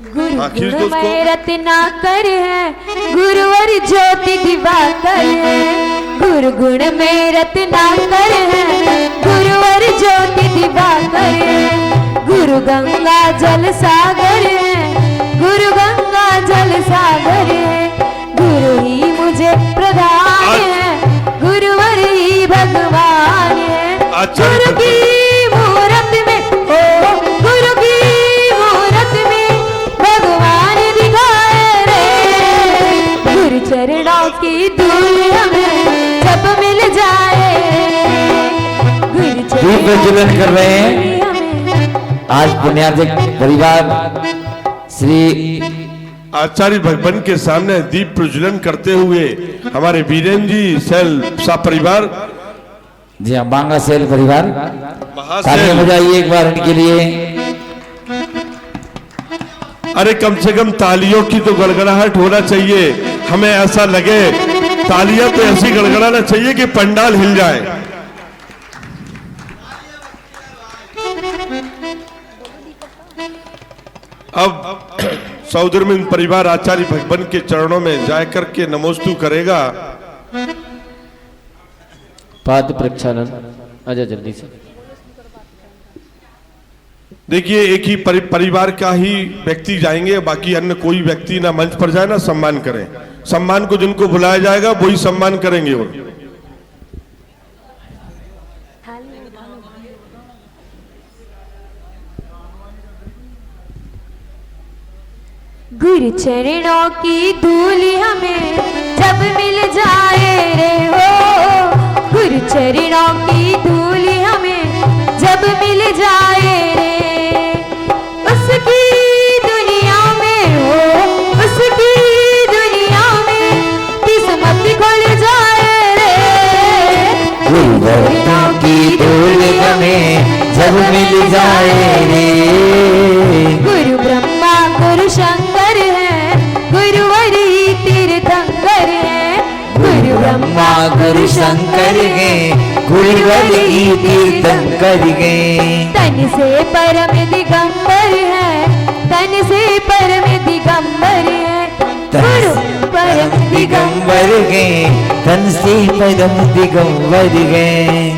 गुरु में रत्नाकर है, गुरुवर ज्योति दिवाकर है। गुरु गुण में रत्नाकर है, गुरुवर ज्योति दिवाकर है। गुरु गंगा जल सागर है, गुरु गंगा जल सागर है। गुरु ही मुझे प्रधान है, गुरुवर ही भगवान है। गुरु की मूरत में ओ गुरु की मूरत में भगवान दिखाए रे। गुरु चरणों की धूल हमें जब मिल जाए। गुरु प्रज्वलन कर रहे हैं आज पुण्यार्जक परिवार श्री आचार्य भगवान के सामने दीप प्रज्वलन करते हुए हमारे वीरेंद्र जी सेल सा परिवार, जी हाँ बांगा सेल परिवार, तालियां बजाइए एक बार इनके लिए। अरे कम से कम तालियों की तो गड़गड़ाहट होना चाहिए, हमें ऐसा लगे तालियां तो ऐसी गड़गड़ाना चाहिए कि पंडाल हिल जाए। अब सौदरमिन परिवार आचार्य भगवान के चरणों में जाकर के नमोस्तु करेगा। पाद प्रक्षालन आजा जल्दी से। देखिए एक ही परिवार का ही व्यक्ति जाएंगे, बाकी अन्य कोई व्यक्ति ना मंच पर जाए ना सम्मान करें। सम्मान को जिनको बुलाया जाएगा वही सम्मान करेंगे। और गुरु चरणों की धूल हमें जब मिल जाए रे हो। गुरु चरणों की धूल हमें जब मिल जाए रे। उसकी दुनिया में हो, उसकी दुनिया में किस्मत खुल जाए रे। गुरु चरणों की धूल हमें जब मिल जाए रे। गुरु ब्रह्मा गुरु शंकर है, गुरुवर ही तीर्थंकर है। गुरु ब्रह्मा गुरु शंकर है, गुरुवर ही तीर्थंकर है। तन से परम दिगंबर है, तन से परम दिगंबर है। गुरु परम दिगंबर है, तन से परम दिगंबर है।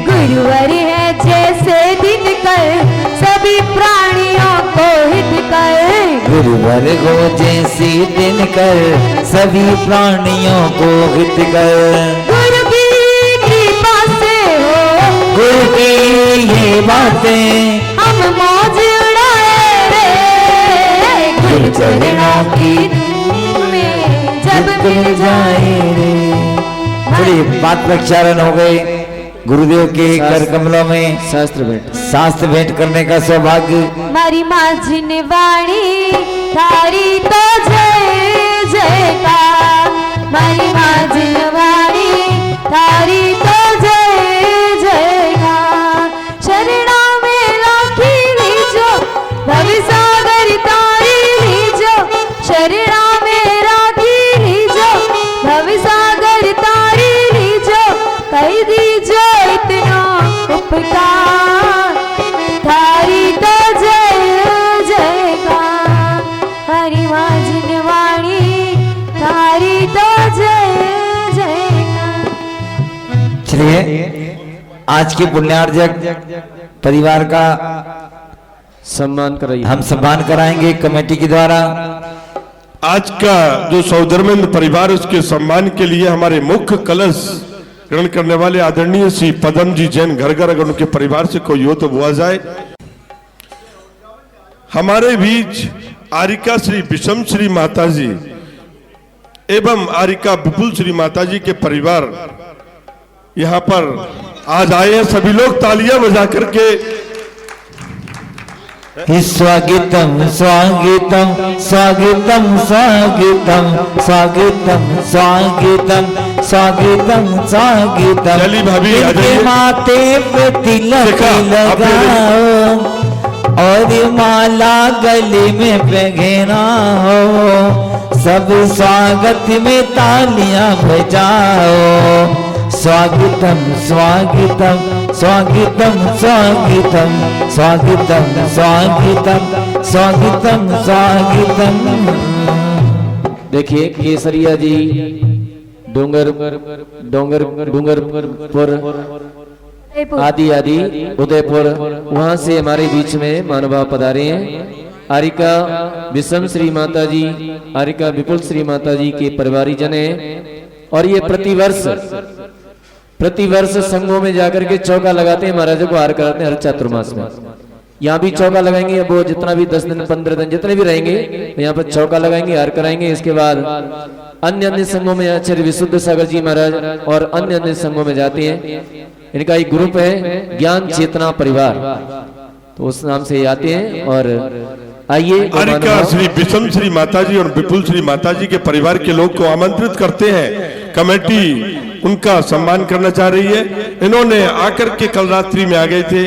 गुरुवर है जैसे दिन कर सभी प्राणियों को हित कर। गुरुवर को जैसे दिन कर सभी प्राणियों को हित कर। गुरु की कृपा से हो, गुरु की ये बातें हम मौज उड़ाए रे। गुरु चरणों की धूल में जब मिल जाए रे। बड़ी बात प्रक्षालन हो गई। गुरुदेव के कर कमलों में शास्त्र भेंट करने का सौभाग्य। मारी माझिन वाणी थारी तो जय जयकार। मारी माझिन वाणी थारी तो जय जयकार। शरणा में राखी लीजो, भव सागर तारी लीजो। शरणा में राखी लीजो, भव सागर तारी लीजो। कह दीजो इतना उपकार, थारी तो जय जयकार। हरि माझिन वाणी थारी तो जय जयकार। चलिए आज के पुण्यार्जक परिवार का सम्मान कराइए। हम सम्मान कराएंगे कमेटी के द्वारा। आज का जो सौदरमिंद परिवार उसके सम्मान के लिए हमारे मुख्य कलश ग्रहण करने वाले आदरणीय श्री पदम जी जैन घर घर, अगर उनके परिवार से कोई हो तो वो आ जाए। हमारे बीच आरिका श्री विषम श्री माता जी एवं आरिका विपुल श्री माता जी के परिवार यहाँ पर आज आए हैं। सभी लोग तालियां बजा करके स्वागतम स्वागतम स्वागतम स्वागतम स्वागतम स्वागतम स्वागतम स्वागतम। चली भाभी माथे पे तिलक लगाओ और माला गले में पहनाओ। सब स्वागत में तालियां बजाओ। स्वागतम स्वागतम स्वागतम स्वागतम स्वागतम स्वागतम स्वागतम स्वागतम। देखिए केसरिया जी डोंगर डोंगर डूंगरपुर आदि आदि उदयपुर, वहां से हमारे बीच में महानुभाव पधारे हैं। आरिका विषम श्री माता जी, आरिका विपुल श्री माता जी के परिवारी जन हैं और ये प्रतिवर्ष संघों में जाकर के चौका लगाते हैं, महाराजों को हार कराते हैं हर चातुर्मास में। यहाँ भी चौका लगाएंगे, वो जितना भी 10 दिन 15 दिन जितने भी रहेंगे यहाँ पर चौका लगाएंगे, हार कराएंगे। इसके बाद अन्य संघों में आचार्य विशुद्ध सागर जी महाराज और अन्य संघों में जाते हैं। इनका एक ग्रुप है ज्ञान चेतना परिवार, तो उस नाम से आते हैं। और आइए आरिका श्री विषम श्री माता जी और विपुल श्री माता जी के परिवार के लोग को आमंत्रित करते हैं। कमेटी उनका सम्मान करना चाह रही है। इन्होंने आकर के कल रात्रि में आ गए थे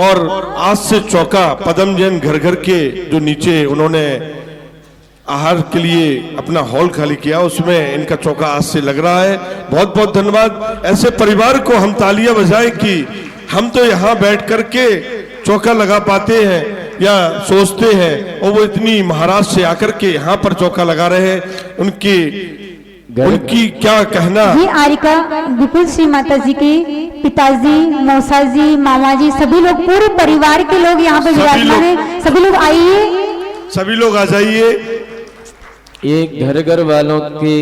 और आज से चौका पदम जैन घर घर के जो नीचे उन्होंने आहार के लिए अपना हॉल खाली किया, उसमें इनका चौका आज से लग रहा है। बहुत बहुत धन्यवाद। ऐसे परिवार को हम तालियां बजाएं कि हम तो यहाँ बैठ करके चौका लगा पाते हैं या सोचते हैं, और वो इतनी महाराष्ट्र से आकर के यहाँ पर चौका लगा रहे हैं। उनकी क्या कहना। ये आरिका विपुल श्री माता जी के पिताजी, मौसा जी, मामा जी, सभी लोग पूरे परिवार के लोग यहाँ पे विराजमान हैं। सभी लोग आइए, सभी लोग आ जाइए। ये घर घर वालों के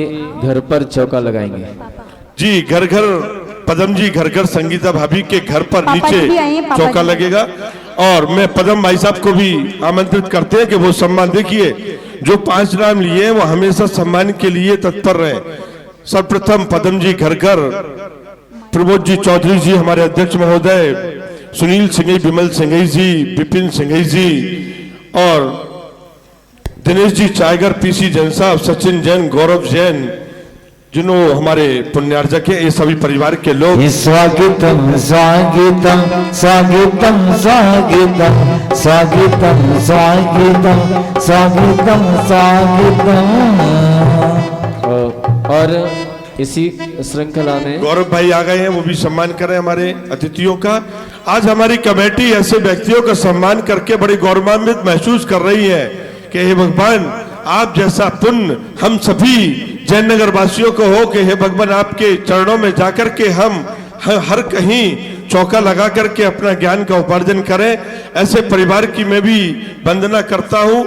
घर पर चौका लगाएंगे जी। घर घर पदम जी, घर घर संगीता भाभी के घर पर पापा जी भी आइए, नीचे पापा चौका जी। लगेगा। और मैं पदम भाई साहब को भी आमंत्रित करते हैं कि वो सम्मान, देखिए जो 5 नाम लिए वो हमेशा सम्मान के लिए तत्पर रहे। सर्वप्रथम पदम जी घर घर, प्रमोद जी चौधरी जी हमारे अध्यक्ष महोदय, सुनील सिंघई, विमल सिंघई जी, विपिन सिंघई जी और दिनेश जी चायगर, पीसी जैन साहब, सचिन जैन, गौरव जैन, जिन्हों हमारे पुण्यार्जक है, ये सभी परिवार के लोग। स्वागतम स्वागतम स्वागतम स्वागतम स्वागतम स्वागतम स्वागतम स्वागतम। और इसी श्रृंखला में गौरव भाई आ गए हैं, वो भी सम्मान करें हमारे अतिथियों का। आज हमारी कमेटी ऐसे व्यक्तियों का सम्मान करके बड़ी गौरवान्वित महसूस कर रही है कि हे भगवान, आप जैसा पुण्य हम सभी जयनगर वासियों को हो कि हे भगवान, आपके चरणों में जाकर के हम हर कहीं चौका लगा करके अपना ज्ञान का उपार्जन करें। ऐसे परिवार की मैं भी वंदना करता हूँ,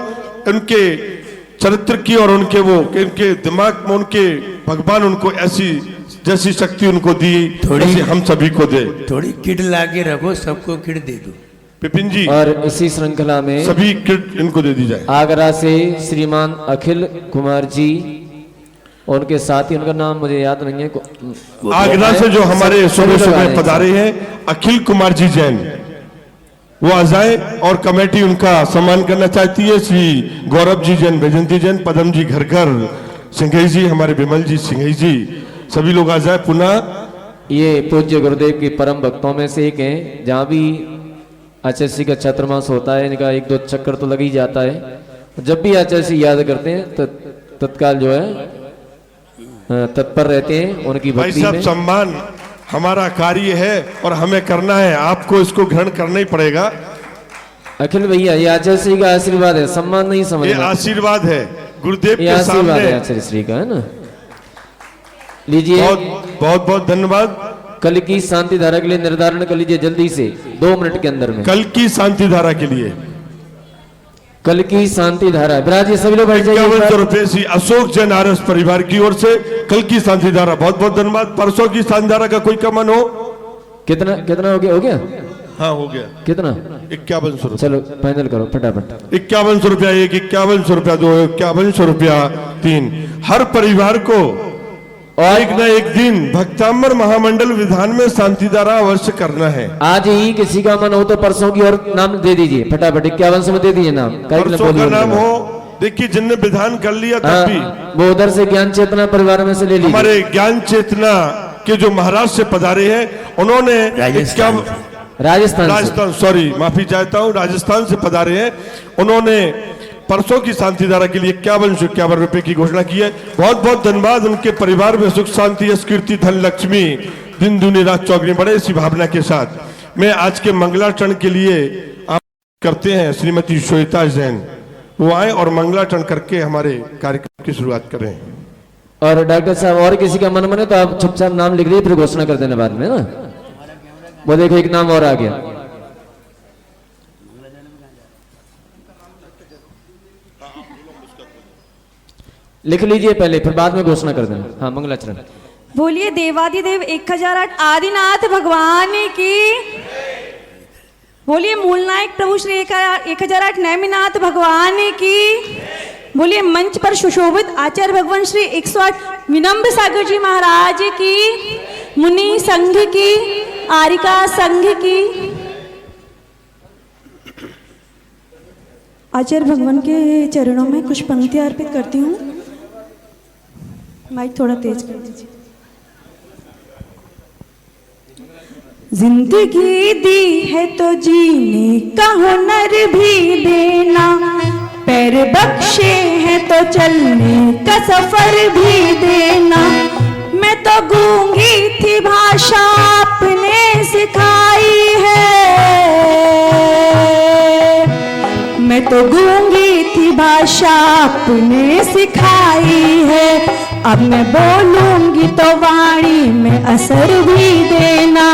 उनके चरित्र की और उनके दिमाग में उनके भगवान उनको ऐसी जैसी शक्ति उनको दी, ऐसी हम सभी को दे। थोड़ी किट लाके रखो, सबको किट दे दो। विपिन जी, और इसी श्रृंखला में सभी किट इनको दे दी जाए। आगरा से श्रीमान अखिल कुमार जी, उनके साथी, उनका नाम मुझे याद नहीं है। आगरा से जो हमारे सुबह सुबह पधारे हैं अखिल कुमार जी जैन, वो आ जाए और कमेटी उनका सम्मान करना चाहती है। श्री गौरव जी जैन, वैजंती जैन, पदम जी घर घर, सिंघई जी, हमारे विमल जी सिंघई जी, सभी लोग आ जाए। पुनः ये पूज्य गुरुदेव के परम भक्तों में से एक हैं। जहाँ भी आचार्य का चातुर्मास होता है, इनका 1-2 चक्कर तो लग ही जाता है। जब भी आचार्य याद करते हैं तो तत्काल जो है तत्पर रहते हैं उनकी भाई भक्ति साहब, में। सम्मान हमारा कार्य है और हमें करना है, आपको इसको ग्रहण करना ही पड़ेगा। अखिल भैया, ये आचार्य का आशीर्वाद है, सम्मान नहीं ये समझना। आशीर्वाद है गुरुदेव ये के आशीर्वाद है सामने। आचार्य श्री का, है ना। लीजिए, बहुत बहुत धन्यवाद। कल की शांति धारा के लिए निर्धारण कर लीजिए जल्दी से, 2 मिनट के अंदर में। कल की शांति धारा के लिए कल की शांति धारा विराजिए, सभी लोग बैठ 5100 जाइए। रुपए से अशोक जैन आरएस परिवार की ओर से कल की शांति धारा। बहुत बहुत धन्यवाद। परसों की शांति धारा का कोई कमन हो? कितना कितना हो गया? हो गया? हाँ हो गया। कितना? 5100 रुपए। चलो फाइनल करो फटाफट। 5100 रुपया 1, 5100 रुपया 2, 5100 रुपया 3। हर परिवार को और एक न एक दिन भक्तांबर महामंडल विधान में शांतिधारा अवश्य करना है। आज ही किसी का मन हो तो परसों की और नाम दे दीजिए फटाफट। 5100 में दे दीजिए नाम। परसों का नाम हो, देखिए जिनने विधान कर लिया तब भी वो उधर से ज्ञान चेतना परिवार में से ले लीजिए। हमारे ज्ञान चेतना के जो महाराष्ट्र से पधारे हैं, उन्होंने राजस्थान सॉरी माफी चाहता हूँ, राजस्थान से पधारे हैं। उन्होंने परसों की शांति धारा के लिए 5151 रुपए की घोषणा की है। बहुत बहुत धन्यवाद। उनके परिवार में सुख शांति, यश कीर्ति, धन लक्ष्मी दिन दूनी रात चौगनी बढ़े, इसी भावना के साथ मैं आज के मंगलाचरण के लिए आप करते हैं श्रीमती श्वेता जैन, वो आए और मंगलाचरण करके हमारे कार्यक्रम की शुरुआत करें। और डॉक्टर साहब और किसी का मन बने तो आप चुपचाप नाम लिख दीजिए, फिर घोषणा कर देना बाद में ना। वो देखो एक नाम और आ गया। लिख लीजिए पहले, फिर बाद में घोषणा कर देना। हाँ, मंगलाचरण। बोलिए देवादिदेव 1008 आदिनाथ भगवान की। बोलिए मूलनायक प्रभु श्री 1008 नेमिनाथ भगवान की। बोलिए मंच पर सुशोभित आचार्य भगवान श्री 108 विनम्र सागर जी महाराज की, मुनि संघ की, आरिका संघ की। आचार्य भगवान के चरणों में कुछ पंक्तियां अर्पित करती हूँ। माइक थोड़ा तेज कर दीजिए। जिंदगी दी है तो जीने का हुनर भी देना, पैर बख्शे हैं तो चलने का सफर भी देना। मैं तो गूंगी थी भाषा आपने सिखाई है, मैं तो गूंगी थी भाषा आपने सिखाई है। अब मैं बोलूंगी तो वाणी में असर भी देना,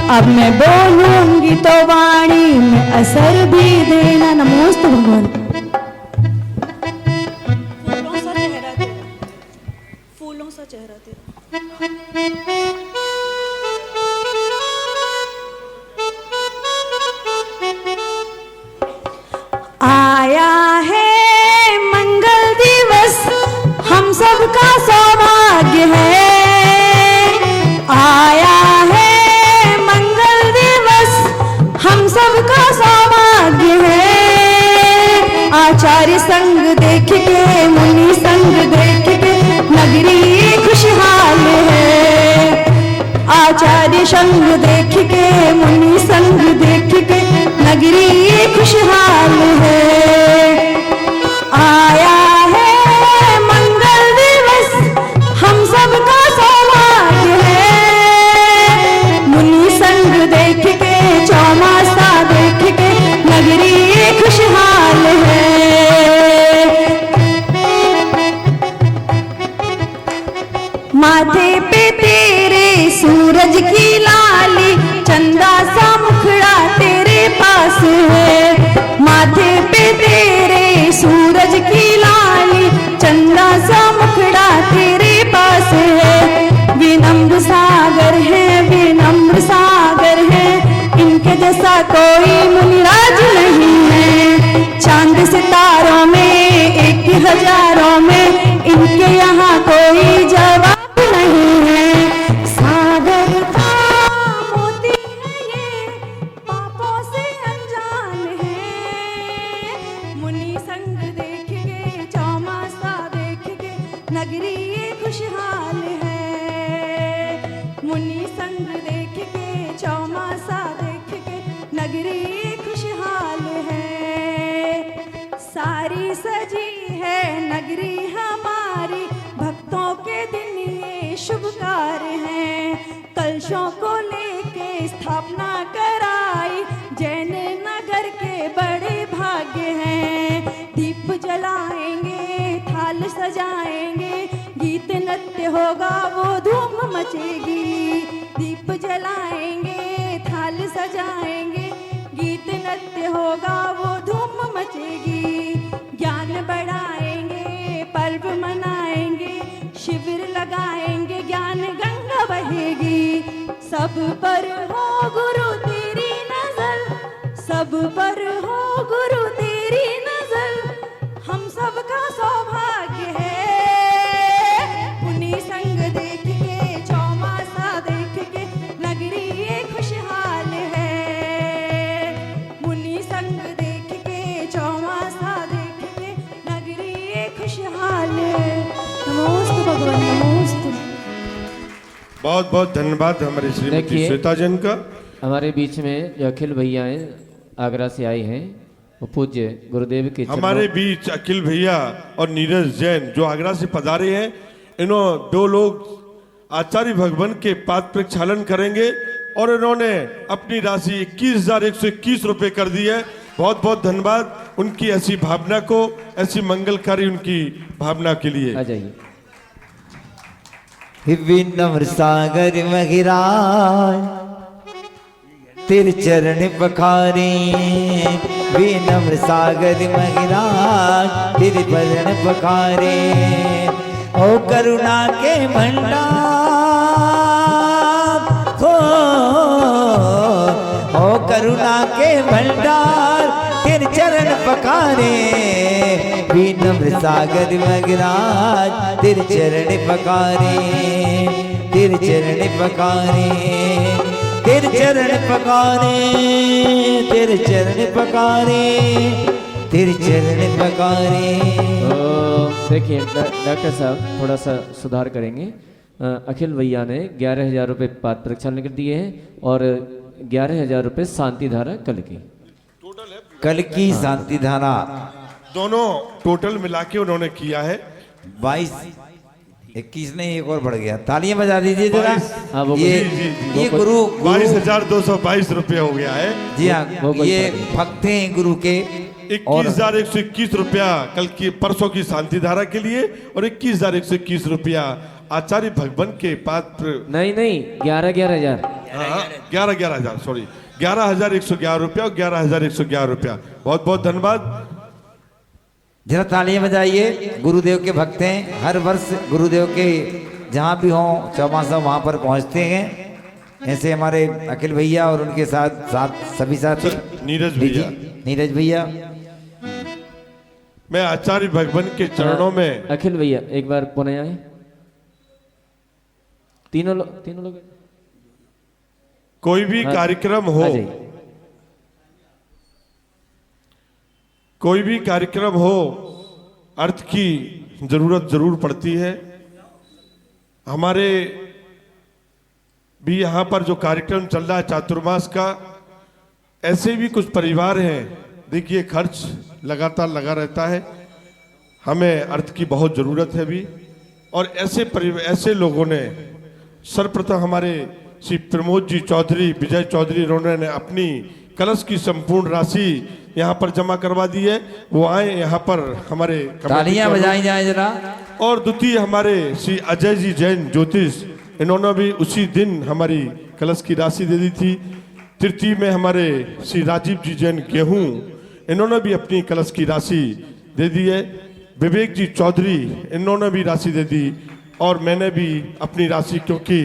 अब मैं बोलूंगी तो वाणी में असर भी देना। नमोस्तु भगवान। फूलों सा चेहरा तेरा, फूलों सा चेहरा तेरा। आया है मंगल दिवस, हम सबका सौभाग्य है। आया है मंगल दिवस, हम सबका सौभाग्य है। आचार्य संग देख के, मुनि संग देख के, नगरी खुशहाल है। आचार्य संग देख के, मुनि संग देख के, नगरी खुशहाल है। आया है मंगल दिवस, हम सबका सौभाग्य है। मुनि संग देख के, चौमासा देख के, नगरी खुशहाल है। माथे पे तेरे सूरज की लाली, चंदा सा मुखड़ा तेरे पास है। माथे पे तेरे सूरज की लाली, चंदा सा मुखड़ा तेरे पास है। विनम्र सागर है, विनम्र सागर है, इनके जैसा कोई मुनिराज नहीं है। चांद सितारों में, एक हजारों में, इनके यहाँ कोई जवाब नहीं है। सागर का मोती है ये, पापों से अनजान है। मुनि संग देख के, चौमासा देख के, नगरी ये खुशहाल है। मुनि संग देख के, चौमासा देख के, नगरी ये खुशहाल है। सारी सजी है नगरी हमारी, भक्तों के दिन ये शुभ कार्य है। कलशों को लेके स्थापना कराई, जैन नगर के बड़े भाग्य हैं। दीप जलाएंगे, थाल सजाएंगे, गीत नृत्य होगा वो धूम मचेगी। दीप जलाएंगे, थाल सजाएंगे, गीत नृत्य होगा वो धूम मचेगी। ज्ञान बढ़ाएंगे, पर्व मनाएंगे, शिविर लगाएंगे, ज्ञान गंगा बहेगी। सब पर हो गुरु तेरी नजर, सब पर हो गुरु तेरी नजर, हम सबका सौभाग्य है। मुनि संग देख के, चौमासा देख के, नगरी ये खुशहाल है। मुनि संग देख के, चौमासा देख के, नगरी ये खुशहाल है। नमोस्तु भगवान, नमोस्तु। बहुत बहुत धन्यवाद हमारे श्रीमती देखिए, श्वेता जैन का। हमारे बीच में जो अखिल भैया हैं, आगरा से आए हैं, वो पूज्य गुरुदेव के हमारे बीच अखिल भैया और नीरज जैन जो आगरा से पधारे हैं, इन्हों दो लोग आचार्य भगवान के पाद प्रक्षालन करेंगे और इन्होंने अपनी राशि 21,121 रुपये कर दी है। बहुत बहुत धन्यवाद उनकी ऐसी भावना को, ऐसी मंगलकारी उनकी भावना के लिए। आ जाइए। विनम्र सागर महिराज तेरे चरण पखारे, विनम्र सागर महिराज तेरे चरण पखारे। ओ करुणा के भंडार ओ करुणा के भंडार तेरे चरण पखारे, विनम्र सागर महिराज तेरे चरण पखारे, तेरे चरण पखारे, तेरे चरण पखारे, तेरे चरण पखारे, तेरे चरण पखारे। तो देखिए डॉक्टर साहब थोड़ा सा सुधार करेंगे। अखिल भैया ने 11,000 रुपये पात्र प्रक्षालन कर दिए हैं और 11,000 रुपये शांति धारा कल की। कल की शांति धारा दोनों टोटल मिला के उन्होंने किया है 22, 21 नहीं एक और बढ़ गया। तालियां बजा दीजिए जरा। हाँ, वो ये जी, ये गुरु 22,222 रुपये हो गया है। जी हाँ, वो कोई ये बात नहीं। भक्त हैं गुरु के। 21,121 रुपया कल की परसों की शांति धारा के लिए और 21,121 रुपया आचार्य भगवान के पात्र। नहीं 11,000। 11,000 सॉरी 11,111 रुपया और 11,111 रुपया। बहुत बहुत धन्यवाद। जरा तालियां बजाइए। गुरुदेव के भक्त हैं, हर वर्ष गुरुदेव के जहाँ भी हों चौमासा वहाँ पर पहुँचते हैं। ऐसे हमारे अखिल भैया और उनके साथ सभी साथी। नीरज भैया। नीरज भैया, मैं आचार्य भगवान के चरणों में। अखिल भैया एक बार पुनः आए। तीनों लोग कोई भी हाँ, कार्यक्रम हो, आ जाइए। कोई भी कार्यक्रम हो, अर्थ की जरूरत जरूर पड़ती है। हमारे भी यहाँ पर जो कार्यक्रम चल रहा है चातुर्मास का, ऐसे भी कुछ परिवार हैं। देखिए खर्च लगातार लगा रहता है, हमें अर्थ की बहुत ज़रूरत है भी। और ऐसे लोगों ने सर्वप्रथम हमारे श्री प्रमोद जी चौधरी, विजय चौधरी, इन्होंने अपनी कलश की संपूर्ण राशि यहाँ पर जमा करवा दी है। वो आए यहाँ पर हमारे तालियां बजाई जाए जरा। और द्वितीय हमारे श्री अजय जी जैन ज्योतिष, इन्होंने भी उसी दिन हमारी कलश की राशि दे दी थी। तृतीय में हमारे श्री राजीव जी जैन गेहूं, इन्होंने भी अपनी कलश की राशि दे दी है। विवेक जी चौधरी, इन्होंने भी राशि दे दी। और मैंने भी अपनी राशि, क्योंकि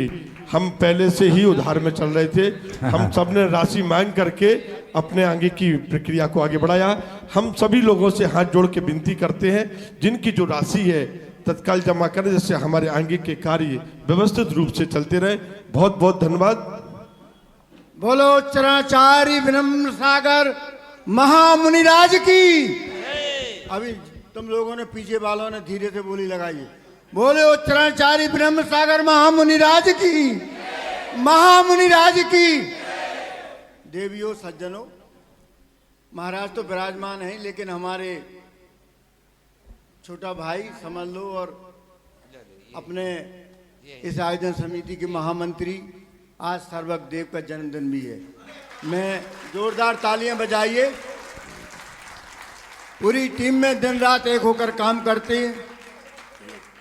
हम पहले से ही उधार में चल रहे थे, हम सब ने राशि मांग करके अपने आगे की प्रक्रिया को आगे बढ़ाया। हम सभी लोगों से हाथ जोड़ के विनती करते हैं, जिनकी जो राशि है तत्काल जमा करें, जिससे हमारे आगे के कार्य व्यवस्थित रूप से चलते रहे। बहुत बहुत धन्यवाद। बोलो चरणाचार्य विनम्र सागर महामुनिराज की। अभी तुम लोगों ने पीछे वालों ने धीरे से बोली लगाई। बोले चरणाचार्य विनम्र सागर महामुनिराज की, महामुनिराज की। देवियों सज्जनों, महाराज तो विराजमान हैं, लेकिन हमारे छोटा भाई समझ लो, और अपने इस आयोजन समिति के महामंत्री, आज सर्वक देव का जन्मदिन भी है। मैं जोरदार तालियां बजाइए। पूरी टीम में दिन रात एक होकर काम करते हैं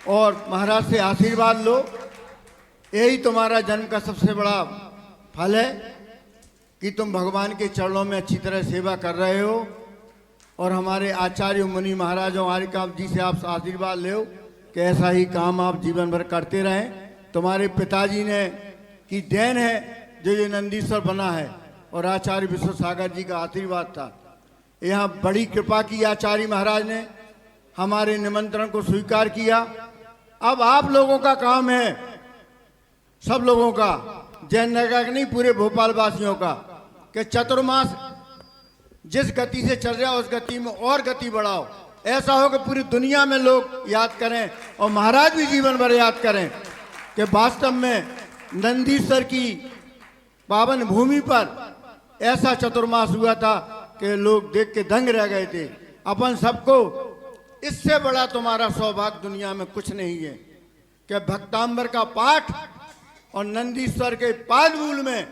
और महाराज से आशीर्वाद लो। यही तुम्हारा जन्म का सबसे बड़ा फल है कि तुम भगवान के चरणों में अच्छी तरह सेवा कर रहे हो। और हमारे आचार्य मुनि महाराजों आर्यका जी से आप आशीर्वाद लो कि ऐसा ही काम आप जीवन भर करते रहें। तुम्हारे पिताजी ने की देन है जो ये नंदीश्वर बना है, और आचार्य विश्वसागर जी का आशीर्वाद था। यहाँ बड़ी कृपा की आचार्य महाराज ने, हमारे निमंत्रण को स्वीकार किया। अब आप लोगों का काम है, सब लोगों का, जैन नगर का नहीं, पूरे भोपाल वासियों का, कि चतुर्मास जिस गति से चल रहा है उस गति में और गति बढ़ाओ। ऐसा हो कि पूरी दुनिया में लोग याद करें और महाराज भी जीवन भर याद करें कि वास्तव में नंदीश्वर की पावन भूमि पर ऐसा चतुर्मास हुआ था कि लोग देख के दंग रह गए थे। अपन सबको इससे बड़ा तुम्हारा सौभाग्य दुनिया में कुछ नहीं है कि भक्तांबर का पाठ और नंदीश्वर के पादमूल में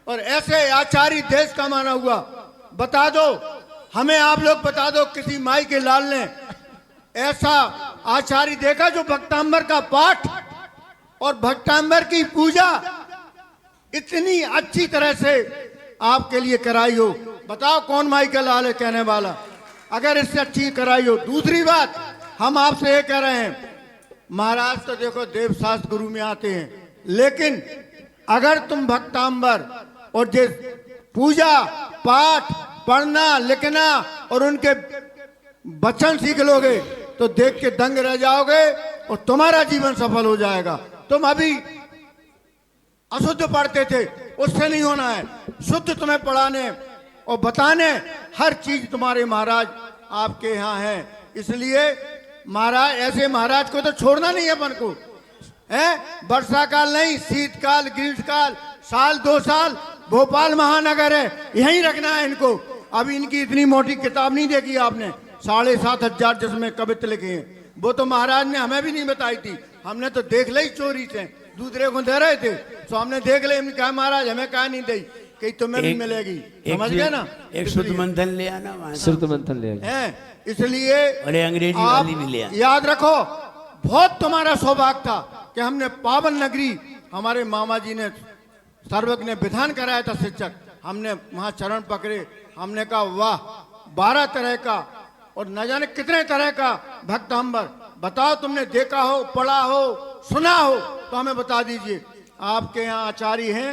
और ऐसे आचार्य देश का माना हुआ। बता दो हमें, आप लोग बता दो, किसी माई के लाल ने ऐसा आचार्य देखा जो भक्तांबर का पाठ और भक्तांबर की पूजा इतनी अच्छी तरह से आपके लिए कराई हो? बताओ कौन माई का लाल है कहने वाला, अगर इससे अच्छी कराई हो। दूसरी बात हम आपसे ये कह रहे हैं, महाराज तो देखो देव शास्त्र गुरु में आते हैं, लेकिन अगर तुम भक्तांबर और जिस पूजा पाठ पढ़ना लिखना और उनके वचन सीख लोगे तो देख के दंग रह जाओगे और तुम्हारा जीवन सफल हो जाएगा। तुम अभी अशुद्ध पढ़ते थे, उससे नहीं होना है। शुद्ध तुम्हें पढ़ाने और बताने हर चीज तुम्हारे महाराज आपके यहाँ है। इसलिए महाराज, ऐसे महाराज को तो छोड़ना नहीं है अपन को, है? वर्षा काल नहीं, शीतकाल, ग्रीष्मकाल, साल 2 साल भोपाल महानगर है, यहीं रखना है इनको। अभी इनकी इतनी मोटी किताब नहीं देखी आपने, 7,500 जिसमें कविता लिखे हैं, वो तो महाराज ने हमें भी नहीं बताई थी। हमने तो देख ली चोरी से, दूसरे को दे रहे थे तो हमने देख ले, कहा महाराज हमें कहा नहीं दी, कहीं तुम्हें भी मिलेगी, समझ गए ना? एक शुद्ध मंथन ले आना वहाँ से। शुद्ध मंथन ले आइए। है, इसलिए और ये अंग्रेजी आप वाली भी ले आना। याद रखो, बहुत तुम्हारा सौभाग्य था कि हमने पावन नगरी, हमारे मामा जी ने सर्वज्ञ ने विधान कराया था शिक्षक, हमने वहां चरण पकड़े, हमने कहा वाह, 12 तरह का और न जाने कितने तरह का भक्तांबर। बताओ तुमने देखा हो, पढ़ा हो, सुना हो तो हमें बता दीजिए। आपके यहाँ आचार्य हैं,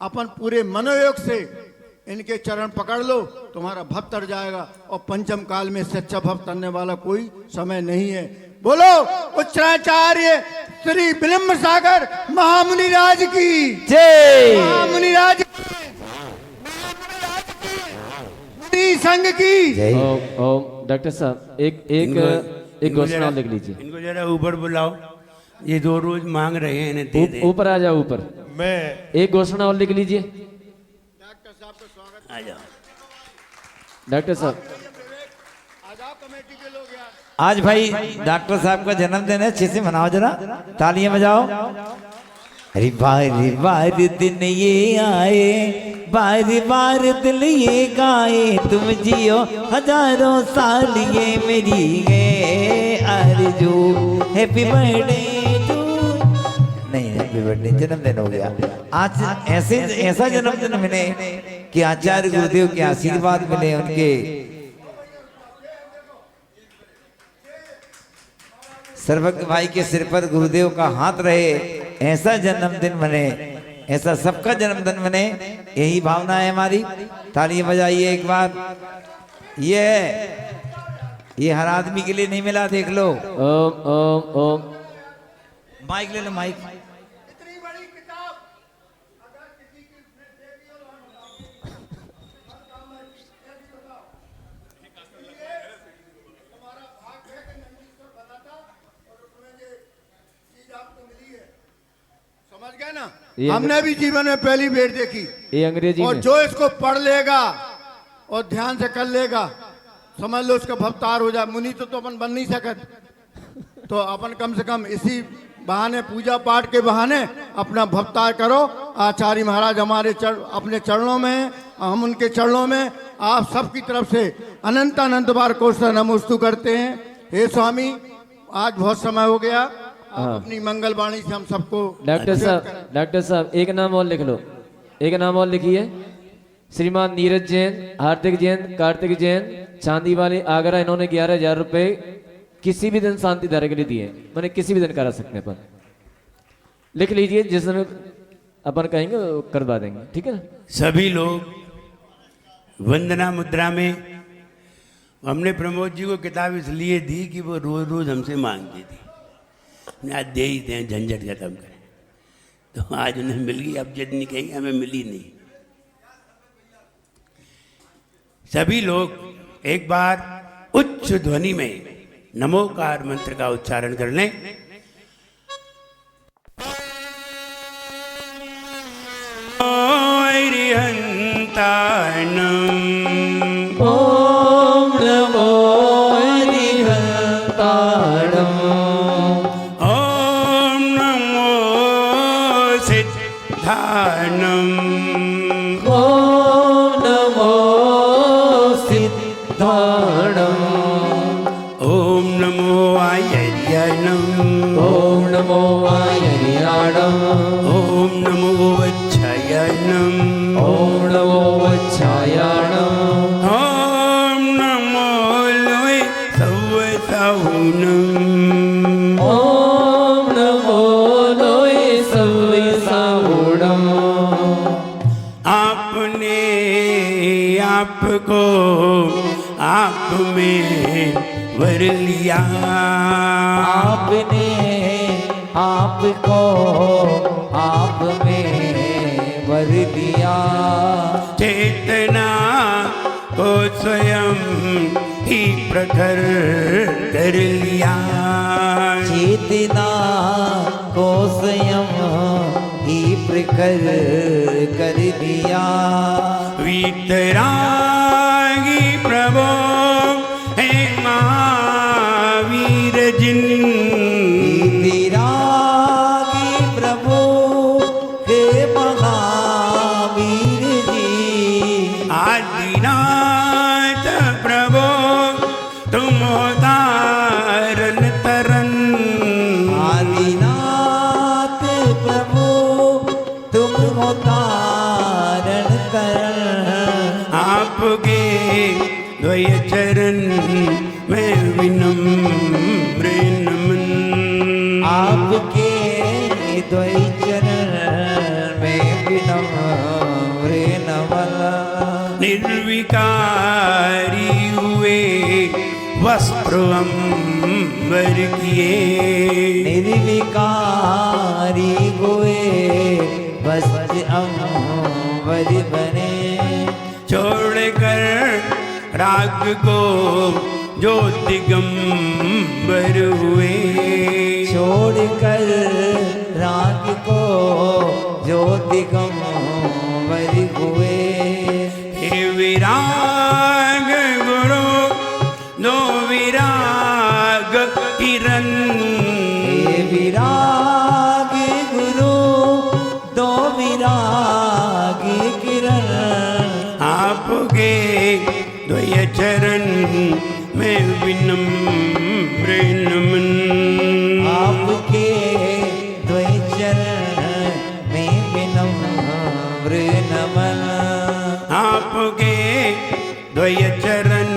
अपन पूरे मनोयोग से इनके चरण पकड़ लो, तुम्हारा भव तर जाएगा। और पंचम काल में सच्चा भव तरने वाला कोई समय नहीं है। बोलो उच्चाचार्य श्री विलम्ब सागर महामुनि राज की जय। महामुनि राज मुनि संघ की जय। ओम डॉक्टर साहब एक घोषणा लिख लीजिए। इनको जरा ऊपर बुलाओ, ये 2 रोज मांग रहे हैं, इन्हें दे दे। ऊपर आ जाओ, ऊपर मैं एक घोषणा और लिख लीजिए। आ जाओ डॉक्टर साहब, आज भाई डॉक्टर साहब का जन्मदिन है, अच्छे से मनाओ, जरा तालियां बजाओ। अरे बारी बार दिन ये आए, बारी बार दिल ये गाए, तुम जियो हजारों साल ये मेरी है आरज़ू। हैप्पी बर्थडे टू, नहीं हैप्पी बर्थडे, जन्मदिन हो गया आज। ऐसा जन्मदिन मिले कि आचार्य गुरुदेव के आशीर्वाद मिले, उनके सर्वज्ञ भाई के सिर पर गुरुदेव का हाथ रहे, ऐसा जन्मदिन बने, ऐसा सबका जन्मदिन बने, यही भावना है हमारी। तालियां बजाइए एक बार। ये हर आदमी के लिए नहीं मिला, देख लो। ओम ओम ओम। माइक ले लो, माइक। समझ गए ना? हमने भी जीवन में पहली बेर देखी। ये अंग्रेजी और में। जो इसको पढ़ लेगा और ध्यान से कर लेगा, समझ लो उसका भवतार हो जाए। मुनि तो अपन बन नहीं सकत, तो अपन कम से कम इसी बहाने, पूजा पाठ के बहाने अपना भवतार करो। आचार्य महाराज हमारे अपने चरणों में हैं, हम उनके चरणों में। आप सबकी तरफ से अनंत अनंत बार कोष्ठा नमोस्तु करते हैं। हे स्वामी, आज बहुत समय हो गया, आप अपनी मंगल वाणी से हम सबको। डॉक्टर साहब एक नाम और लिख लो, एक नाम और लिखिए। श्रीमान नीरज जैन, हार्दिक जैन, कार्तिक जैन, चांदी वाले, आगरा। इन्होंने 11,000 रुपए किसी भी दिन शांति धारा के लिए दिए, मैंने किसी भी दिन करा सकते हैं अपन। लिख लीजिए, जिस दिन अपन कहेंगे वो करवा देंगे, ठीक है ना? सभी लोग वंदना मुद्रा में। हमने प्रमोद जी को किताब इसलिए दी कि वो रोज रोज हमसे मांगती थी, आज दे ही दें, झंझट खत्म करें। तो आज उन्हें मिल गई, अब जितनी कहेंगे हमें मिली नहीं। सभी लोग एक बार उच्च ध्वनि में नमोकार मंत्र का उच्चारण कर लें। ओम नमो हरिहंताणम, ओम नमो सिद्धाणम, ओम नमो आयर्याणम ओम नमो वच्छायनम ओम नमो वच्छायाणम ओम नमो लोय सवसाहुनम ओम नमो लोय सवसाहुनम। आपने आपको आप में वर लिया, आपने आपको आप में वर दिया, चेतना को स्वयं ही प्रखर कर लिया, चेतना को स्वयं ही प्रखर कर दिया, वीतरागी प्रभो हे महावीर जिन, विरागी प्रभु हे महावीर जी, आदिनाथ प्रभो तुम हो तारन तरन, आदिनाथ प्रभु तुम हो तारण करण, आपके द्वय चरण में विनम्र नमन, आपके द्वय चरण में विनम्र नमन, निर्विकारी हुए वस्त्र अंबर किए, निर्विकारी हुए वस्त्र अंबर बने, छोड़कर राग को जो दिगंबर हुए, छोड़कर राग को जो दिगंबर हुए, हे विराग गुरु दो विराग किरण, हे विराग गुरु दो विराग किरण, आपके द्वय चरण में विनम्र नमन, आपके द्वय चरण में विनम्र नमन, आपके द्वय चरण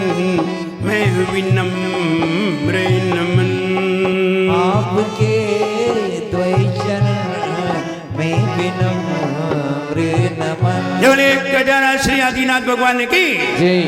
में विनम्र नमन, आपके द्वय चरण में विनम्र नमन। बोले एक जना श्री आदिनाथ भगवान की, जय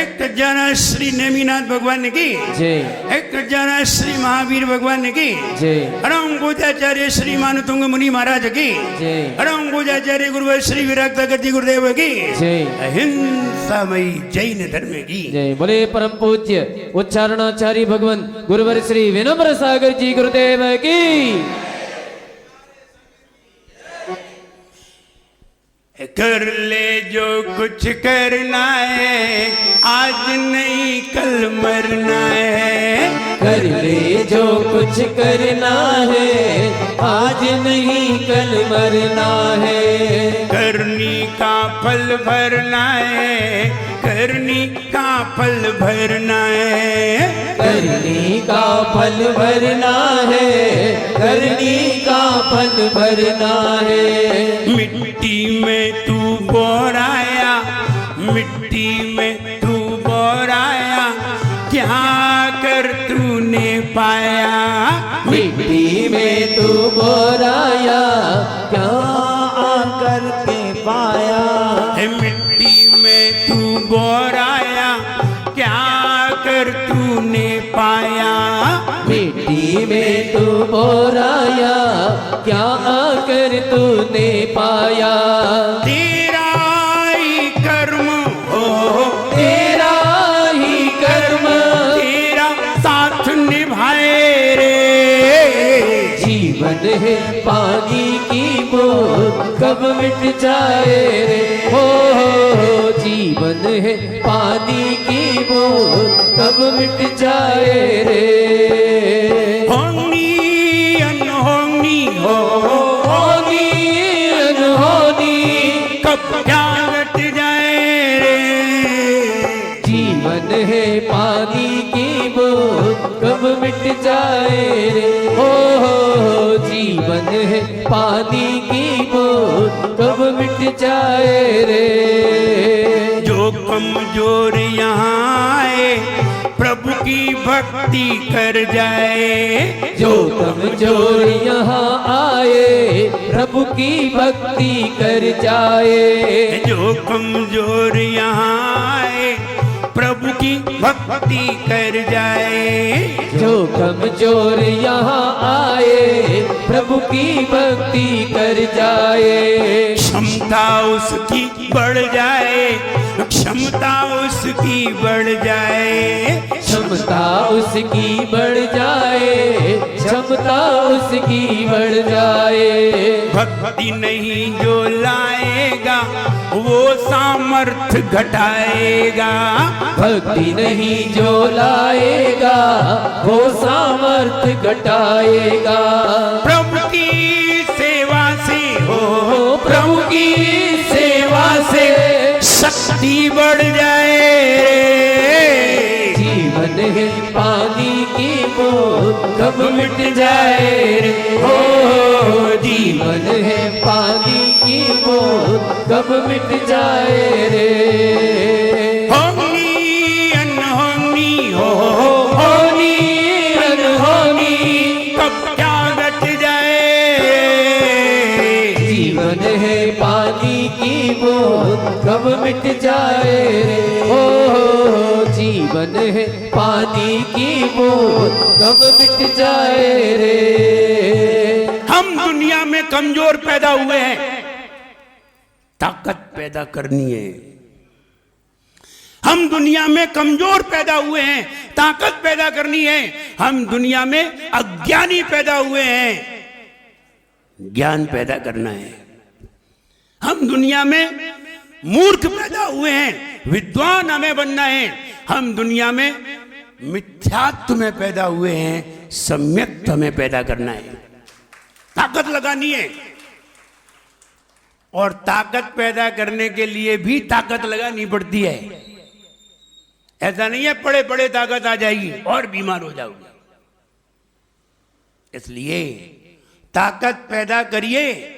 एक जना श्री नेमिनाथ भगवान की, जय एक जना श्री महावीर भगवान की, जय अरम पूजाचार्य श्री मानुतुंग मुनि महाराज की, जय अरम पूजाचार्य गुरुवर श्री विराट गति गुरुदेव की, जय अहिंसामयी जैन धर्म की। जय। बोले परम पूज्य उच्चारणाचार्य भगवान गुरुवर श्री विनम्र सागर जी गुरुदेव की। कर ले जो कुछ करना है, आज नहीं कल मरना है, कर ले जो कुछ करना है, आज नहीं कल मरना है, करनी का फल भरना है, करनी का फल भरना है, करनी का फल भरना है, करनी का फल भरना है, मिट्टी में तू बोराया, मिट्टी में तू बोराया, क्या कर तूने पाया, मिट्टी में तू बोराया, क्या आकर के पाया, मिट्टी में तू बोराया, क्या कर तूने पाया, मिट्टी में तू बोराया, क्या आकर तूने पाया, तेरा ही कर्म हो, तेरा ही कर्म तेरा साथ निभाए रे, जीवन है पानी की बूंद कब मिट जाए रे, हो जीवन है पानी की बूंद कब मिट जाए रे, होनी अनहोनी हो, होनी अनहोनी कब क्या घट जाए रे, जीवन है पानी की बूंद कब मिट जाए रे, पानी की बूंद कब मिट जाए रे। जो कमजोर यहाँ आए प्रभु की भक्ति कर जाए। जो कमजोर यहाँ आए प्रभु की भक्ति कर जाए। जो कमजोर यहाँ आए प्रभु की भक्ति कर जाए। जो कमजोर यहाँ आए प्रभु की भक्ति कर जाए। क्षमता उसकी बढ़ जाए, क्षमता उसकी बढ़ जाए। क्षमता उसकी बढ़ जाए, क्षमता उसकी बढ़ जाए। भक्ति नहीं जो लाएगा वो सामर्थ्य घटाएगा। भक्ति नहीं जो लाएगा वो सामर्थ्य घटाएगा। प्रभु की सेवा से हो, प्रभु की सेवा से शक्ति बढ़ जाए। जीवन है पानी की बूंद कब मिट जाए रे। हो जीवन है पानी की बूंद कब मिट जाए रे। होनी अनहोनी हो, होनी अनहोनी कब क्या घट जाए। जीवन है पानी की बूंद कब मिट जाए रे। हो जीवन है पानी की बूंद कब मिट जाए रे। हम दुनिया में कमजोर पैदा हुए हैं, ताकत पैदा करनी है। हम दुनिया में कमजोर पैदा हुए हैं, ताकत पैदा करनी है। हम दुनिया में अज्ञानी पैदा हुए हैं, ज्ञान पैदा करना है। हम दुनिया में मूर्ख पैदा हुए हैं, विद्वान हमें बनना है। हम दुनिया में मिथ्यात्व में पैदा हुए हैं, सम्यक हमें पैदा करना है। ताकत लगानी है, और ताकत पैदा करने के लिए भी ताकत लगानी पड़ती है। ऐसा नहीं है पड़े पड़े ताकत आ जाएगी और बीमार हो जाओगे। इसलिए ताकत पैदा करिए,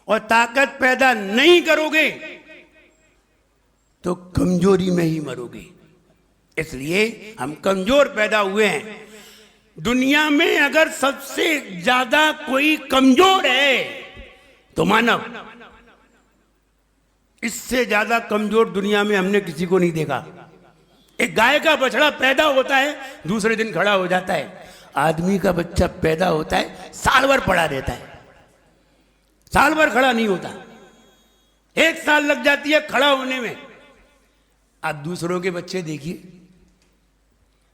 और ताकत पैदा नहीं करोगे तो कमजोरी में ही मरोगे। इसलिए हम कमजोर पैदा हुए हैं। दुनिया में अगर सबसे ज्यादा कोई कमजोर है तो मानव। इससे ज्यादा कमजोर दुनिया में हमने किसी को नहीं देखा। एक गाय का बछड़ा पैदा होता है, दूसरे दिन खड़ा हो जाता है। आदमी का बच्चा पैदा होता है, साल भर पड़ा रहता है, साल भर खड़ा नहीं होता। 1 साल लग जाती है खड़ा होने में। आप दूसरों के बच्चे देखिए,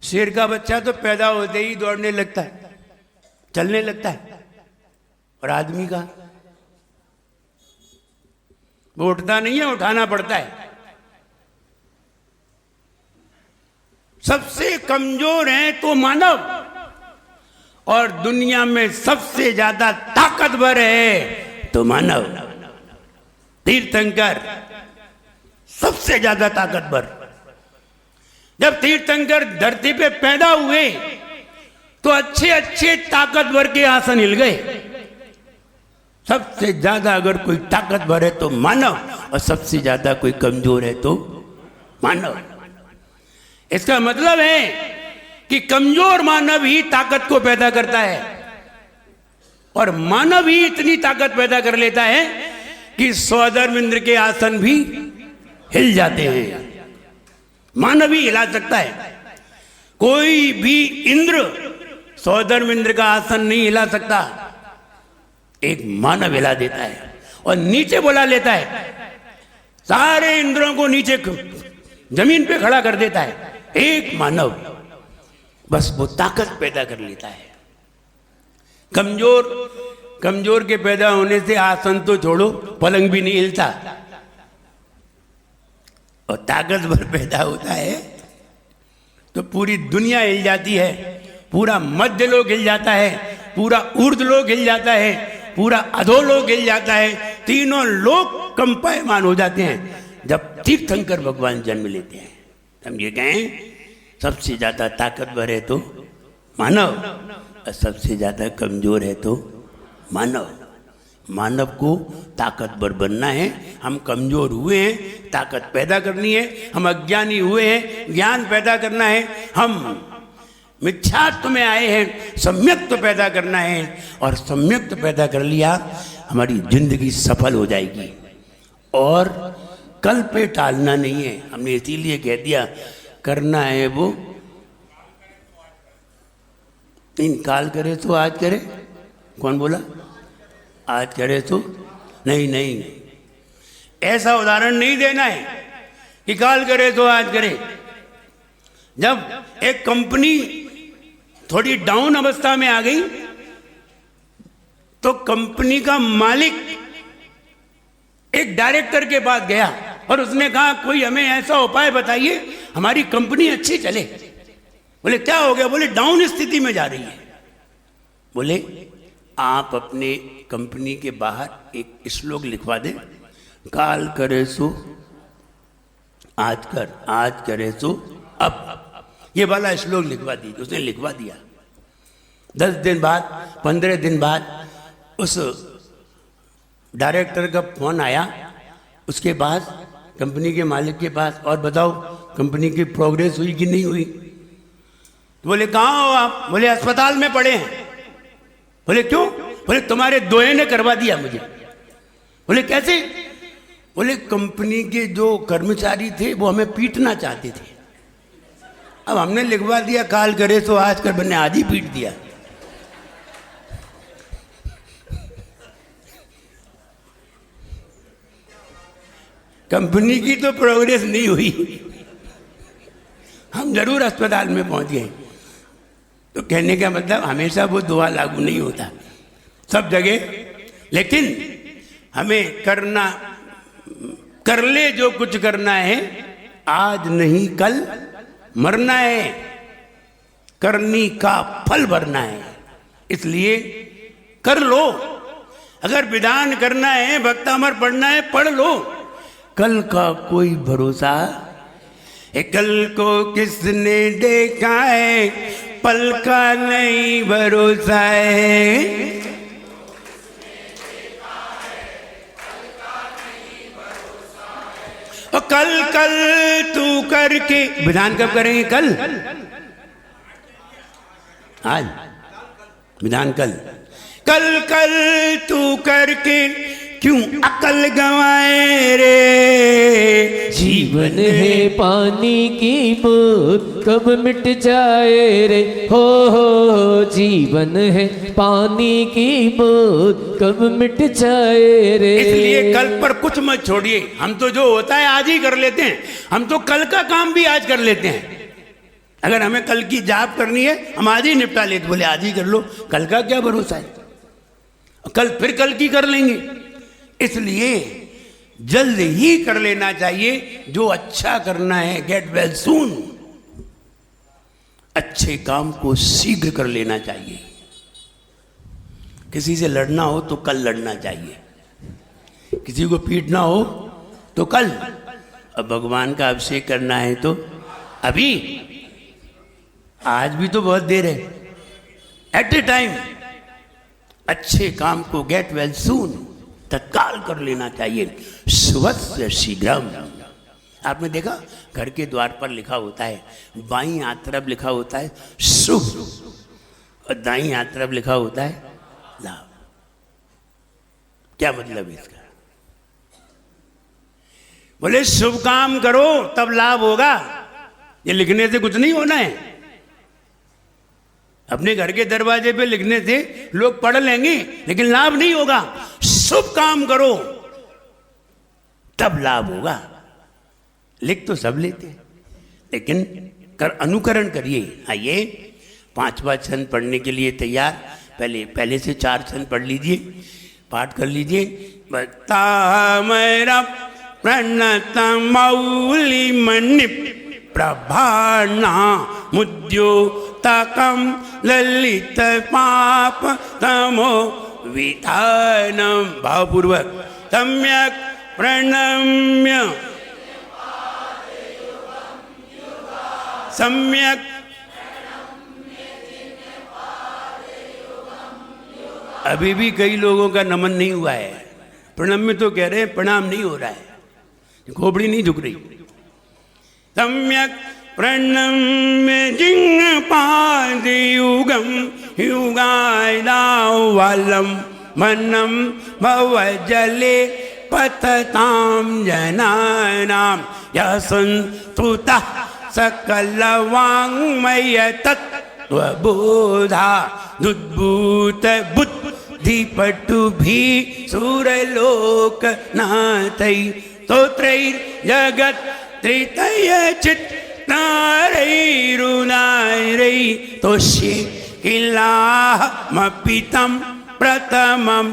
शेर का बच्चा तो पैदा होते ही दौड़ने लगता है, चलने लगता है, और आदमी का वो उठता नहीं है, उठाना पड़ता है। सबसे कमजोर है तो मानव, और दुनिया में सबसे ज्यादा ताकतवर है तो मानव। तीर्थंकर सबसे ज्यादा ताकतवर। जब तीर्थंकर धरती पे पैदा हुए तो अच्छे अच्छे ताकतवर के आसन हिल गए। सबसे ज्यादा अगर कोई ताकतवर है तो मानव, और सबसे ज्यादा कोई कमजोर है तो मानव। इसका मतलब है कि कमजोर मानव ही ताकत को पैदा करता है, और मानव ही इतनी ताकत पैदा कर लेता है कि सौधर्मेंद्र के आसन भी हिल जाते हैं। मानव ही हिला सकता है। कोई भी इंद्र सौधर्मेंद्र का आसन नहीं हिला सकता, एक मानव हिला देता है और नीचे बुला लेता है। सारे इंद्रों को नीचे जमीन पे खड़ा कर देता है एक मानव। बस वो ताकत पैदा कर लेता है। कमजोर के पैदा होने से आसन तो छोड़ो, पलंग भी नहीं हिलता। और ताकतवर पैदा होता है तो पूरी दुनिया हिल जाती है, पूरा मध्य लोक हिल जाता है, पूरा ऊर्ध्व लोक हिल जाता है, पूरा अधोलोक हिल जाता है। तीनों लोक कंपायमान हो जाते हैं जब तीर्थंकर भगवान जन्म लेते हैं। हम ये कहें सबसे ज्यादा ताकतवर है तो मानव, और सबसे ज्यादा कमजोर है तो मानव। मानव को ताकतवर बनना है। हम कमजोर हुए हैं, ताकत पैदा करनी है। हम अज्ञानी हुए हैं, ज्ञान पैदा करना है। हम मिथ्यात्व में आए हैं, सम्यक्त्व पैदा करना है। और सम्यक्त्व पैदा कर लिया, हमारी जिंदगी सफल हो जाएगी। और कल पे टालना नहीं है। हमने इसीलिए कह दिया करना है वो इनकाल करे तो आज करे। कौन बोला? आज करे तो नहीं, ऐसा उदाहरण नहीं देना है कि काल करे तो आज करे। जब एक कंपनी थोड़ी डाउन अवस्था में आ गई तो कंपनी का मालिक एक डायरेक्टर के पास गया और उसने कहा कोई हमें ऐसा उपाय बताइए हमारी कंपनी अच्छी चले। बोले क्या हो गया? बोले डाउन स्थिति में जा रही है। बोले आप अपने कंपनी के बाहर एक श्लोक लिखवा दें, काल करे सो आज कर, आज करे सो अब। ये वाला श्लोक लिखवा दीजिए। उसने लिखवा दिया। 10 दिन बाद, 15 दिन बाद उस डायरेक्टर का फोन आया उसके पास, कंपनी के मालिक के पास, और बताओ कंपनी की प्रोग्रेस हुई कि नहीं हुई? तो बोले कहाँ हो आप? बोले अस्पताल में पड़े हैं। बोले क्यों? बोले तुम्हारे दोहे ने करवा दिया मुझे। बोले कैसे? बोले कंपनी के जो कर्मचारी थे वो हमें पीटना चाहते थे। अब हमने लिखवा दिया काल करे तो आज कर, मैंने आज ही पीट दिया। कंपनी की तो प्रोग्रेस नहीं हुई, हम जरूर अस्पताल में पहुंच गए। तो कहने का मतलब हमेशा वो दुआ लागू नहीं होता सब जगह, लेकिन हमें करना, कर ले जो कुछ करना है, आज नहीं कल मरना है, करनी का फल भरना है। इसलिए कर लो। अगर विधान करना है, भक्तामर पढ़ना है, पढ़ लो। कल का कोई भरोसा है, कल को किसने देखा है, पल का नहीं भरोसा है। और कल कल तू करके, विधान कब करेंगे? कल, आज विधान कल। कल कल तू करके क्यों अकल गंवाए रे। जीवन है पानी की बूंद कब मिट जाए रे, हो जीवन है पानी की बूंद कब मिट जाए रे। इसलिए कल पर कुछ मत छोड़िए। हम तो जो होता है आज ही कर लेते हैं। हम तो कल का काम भी आज कर लेते हैं। अगर हमें कल की जाप करनी है हम आज ही निपटा लेते। बोले आज ही कर लो, कल का क्या भरोसा है, कल फिर कल की कर लेंगे। इसलिए जल्द ही कर लेना चाहिए। जो अच्छा करना है, गेट वेल सून, अच्छे काम को शीघ्र कर लेना चाहिए। किसी से लड़ना हो तो कल लड़ना चाहिए, किसी को पीटना हो तो कल। अब भगवान का अभिषेक करना है तो अभी, आज भी तो बहुत देर है, एट ए टाइम। अच्छे काम को गेट वेल सून, तत्काल कर लेना चाहिए। शुभस्य शीघ्रम। आपने देखा घर के द्वार पर लिखा होता है, बाईं हाथ तरफ लिखा होता है शुभ और दाईं हाथ तरफ लिखा होता है लाभ। क्या मतलब है इसका? बोले शुभ काम करो तब लाभ होगा। ये लिखने से कुछ नहीं होना है। अपने घर के दरवाजे पे लिखने से लोग पढ़ लेंगे लेकिन लाभ नहीं होगा। शुभ काम करो तब लाभ होगा। लिख तो सब लेते हैं लेकिन अनुकरण करिए। आइए 5वां छंद पढ़ने के लिए तैयार। पहले से 4 छंद पढ़ लीजिए, पाठ कर लीजिए। बता मेरा प्रणत मौली मणि प्रभाना मुद्योतकम ललित पाप तमो विधानम। भावपूर्वक सम्यक प्रणम्य, सम्यक अभी भी कई लोगों का नमन नहीं हुआ है। प्रणाम में तो कह रहे हैं, प्रणाम नहीं हो रहा है, खोपड़ी नहीं झुक रही। सम्यक प्रणम्य जिंग पादयुगम युगायदावलम मनम भव जले पतताम जनानाम यसंतुता सकल वाङ्मय तत्त्वबोधा दुद्भूत बुद्धिपटु भी सुरलोक नाथै स्तोत्रैर् जगत् त्रितय चित्तारैरुनारै तोष्ये किलाहमपितं प्रथमं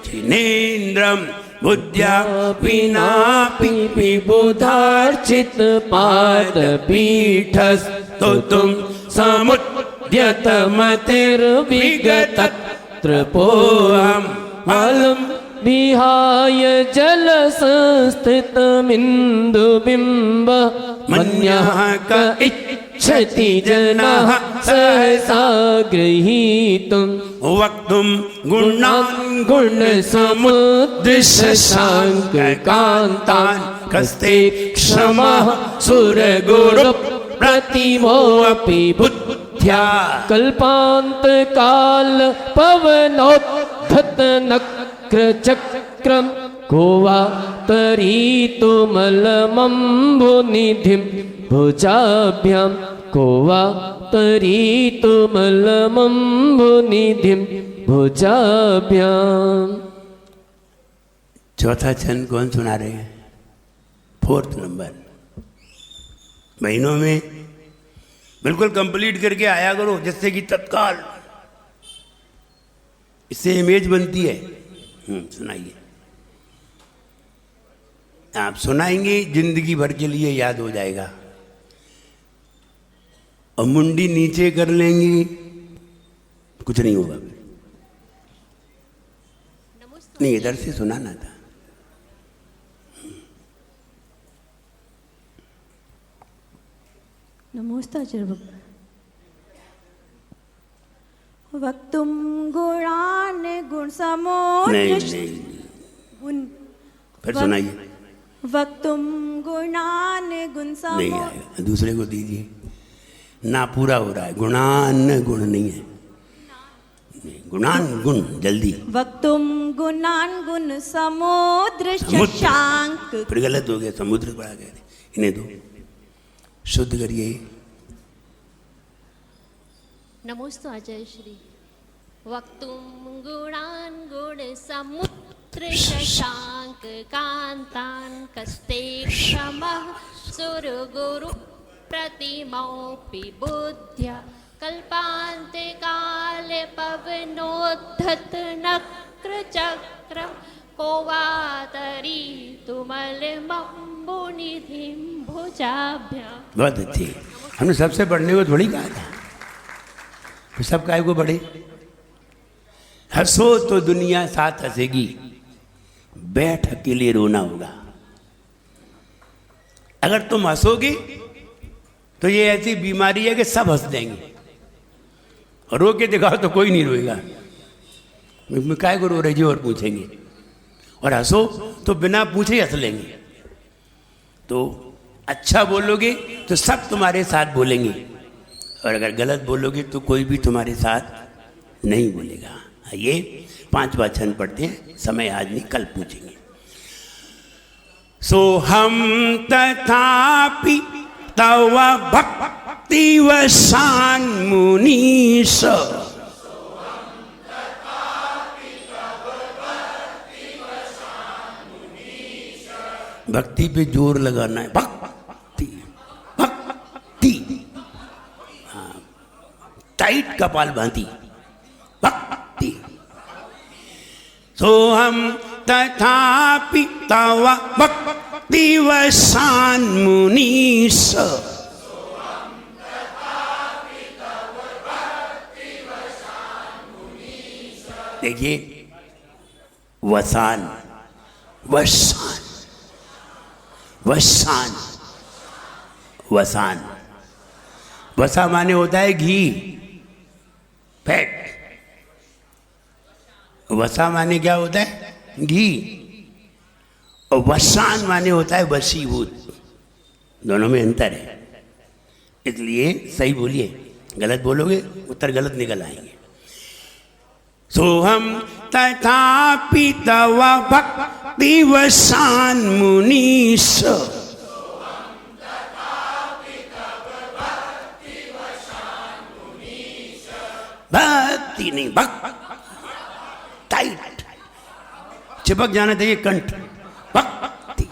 जिनेन्द्रं बुद्ध्या विनापि विबुधार्चित पाद पीठस्तुतुं समुद्यतमतिर्विगतत्रपोऽहम् अलम् विहाय जल संस्थितमिन्दुबिम्ब मन्यः क इच्छति जनः सहसा गृहीतुं वक्तुं गुणान् गुणसमुद्रशशाङ्ककान्तान् कस्ते क्षमः सुरगुरुप्रतिमोऽपि बुद्ध्या कल्पान्तकाल पवनोद्धतनक्रचक्रं को वा तरीतुमलमम्बुनिधिं भुजाभ्यां को वा तरीतुमलमम्बुनिधिं भुजाभ्यां। चौथा छंद कौन सुना रहे हैं? 4th number. महीनों में बिल्कुल कंप्लीट करके आया करो, जिससे कि तत्काल इससे इमेज बनती है। सुनाइए। आप सुनाएंगे, जिंदगी भर के लिए याद हो जाएगा। और मुंडी नीचे कर लेंगी, कुछ नहीं होगा। नहीं, इधर से सुनाना था। नमोस्ताचार्य वक्तुम गुणान गुण नहीं, गुण फिर सुनाइए। वक्तुम गुणान गुण नहीं आएगा, दूसरे को दीजिए। ना पूरा हो रहा है, गुणान गुण नहीं है, गुणान गुण जल्दी। वक्तुम गुणान गुण समुद्र शशांक। फिर गलत हो गया, समुद्र पड़ा गया। इन्हें दो, शुद्ध करिए। नमोस्तु आचार्य श्री। वक्तुम गुणान गुण समुद्र शशांक कांतान कस्ते क्षमः सुरगुरु प्रतिमोऽपि बुद्ध्या कल्पान्ते काले पवनोद्धत नक्रचक्रं को वा तरीतुमलमम्बुनिधिं भुजाभ्यां। बहुत अच्छी। हमने सबसे पढ़ने को थोड़ी कहा था, तो सब काय को पढ़े। हंसो तो दुनिया साथ हंसेगी, बैठ अकेले रोना होगा। अगर तुम हंसोगी तो ये ऐसी बीमारी है कि सब हंस देंगे, और रो के दिखाओ तो कोई नहीं रोएगा। मैं काय को रो रही जी और पूछेंगे, और हंसो तो बिना पूछे हंस लेंगे। तो अच्छा बोलोगे तो सब तुम्हारे साथ बोलेंगे, और अगर गलत बोलोगे तो कोई भी तुम्हारे साथ नहीं बोलेगा। ये 5वां छंद पढ़ते हैं, समय आज नहीं, कल पूछेंगे। सो हम तथापि तव भक्ति वसान मुनीश। भक्ति पे जोर लगाना है, भक्ति भक्ति। हाँ, टाइट कपाल बांधी, भक्ति। सोहम तथापि तव भक्ति वसान मुनीश। देखिए, वसान वसान वसान वसान। वसा माने होता है घी, फैट। वसा माने क्या होता है? घी। और वसान माने होता है वशीभूत। दोनों में अंतर है, इसलिए सही बोलिए, गलत बोलोगे उत्तर गलत निकल आएंगे। सोहम तथापि तव भक्ति वसान मुनीश, भक्ति नहीं, भक्त टाइट चिपक जाना चाहिए कंठ, भक्ति।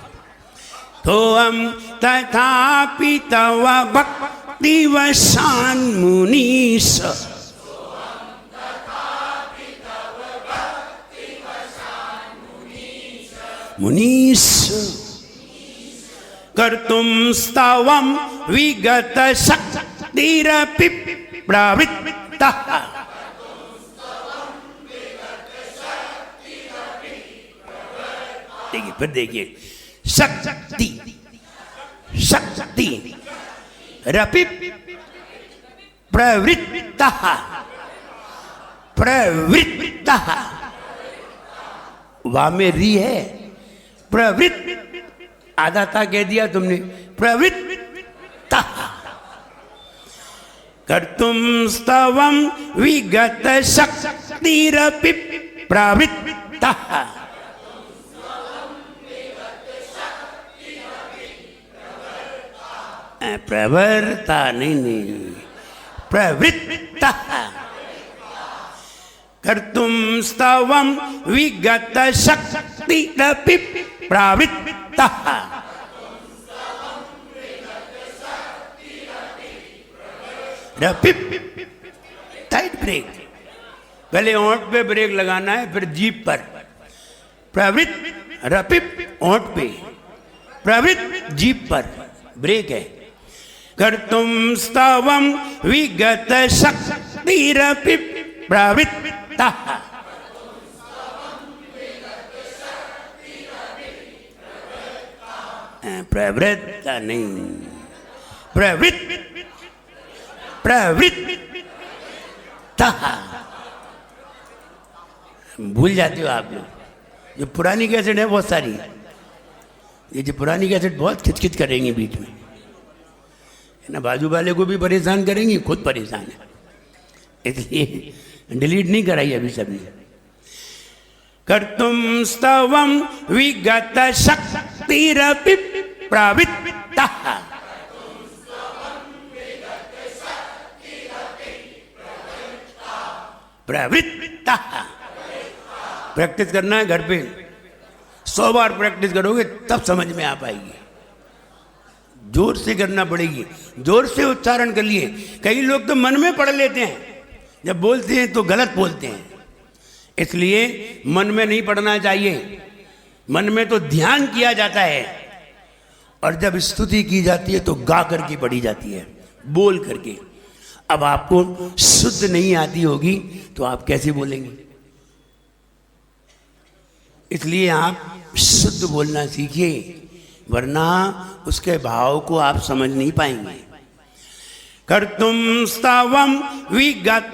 तो हम तथापि तव भक्ति वसान मुनीश, मुनीश कर्तुम स्तवम विगत शक्तिरपि प्रवृत्तः। देखिए फिर देखिए, शक्ति शक्ति रपि प्रवृत्तः, प्रवृत्तः वहां में री है, प्रवृत्त आधा था कह दिया तुमने, प्रवृत्तः। कर्तुम स्तवम विगत शक्तिरपि प्रवृत्तः। प्रवृत्ता नहीं, प्रवृत्तः। कर्तुम स्तवम विगत शक्तिरपि प्रवृत्तः। रपि टाइट ब्रेक, पहले होंठ पे ब्रेक लगाना है, फिर जीभ पर। प्रवृत्त रपिप होंठ पे, प्रवृत्त जीभ पर ब्रेक है। कर्तुम स्तवम विगत शक्तिरपि प्रवृत्तः। प्रवृत्त नहीं, प्रवृत्त प्रवृत्तः। भूल जाते हो आप लोग। जो पुरानी कैसेट है बहुत सारी, ये जो पुरानी कैसेट बहुत खिचखिच करेंगी बीच में, है ना, बाजू वाले को भी परेशान करेंगी, खुद परेशान है, इसलिए डिलीट नहीं कराई अभी सभी। कर्तुम स्तवम विगत शक्तिरपि प्रवृत्तः। प्रवृत्तः प्रैक्टिस करना है घर पे, 100 बार प्रैक्टिस करोगे तब समझ में आ पाएगी। जोर से करना पड़ेगी, जोर से उच्चारण कर लिए। कई लोग तो मन में पढ़ लेते हैं, जब बोलते हैं तो गलत बोलते हैं, इसलिए मन में नहीं पढ़ना चाहिए। मन में तो ध्यान किया जाता है, और जब स्तुति की जाती है तो गा करके पढ़ी जाती है, बोल करके। अब आपको शुद्ध नहीं आती होगी तो आप कैसे बोलेंगे? इसलिए आप शुद्ध बोलना सीखिए, वरना उसके भाव को आप समझ नहीं पाएंगे। कर्तुम स्तवम विगत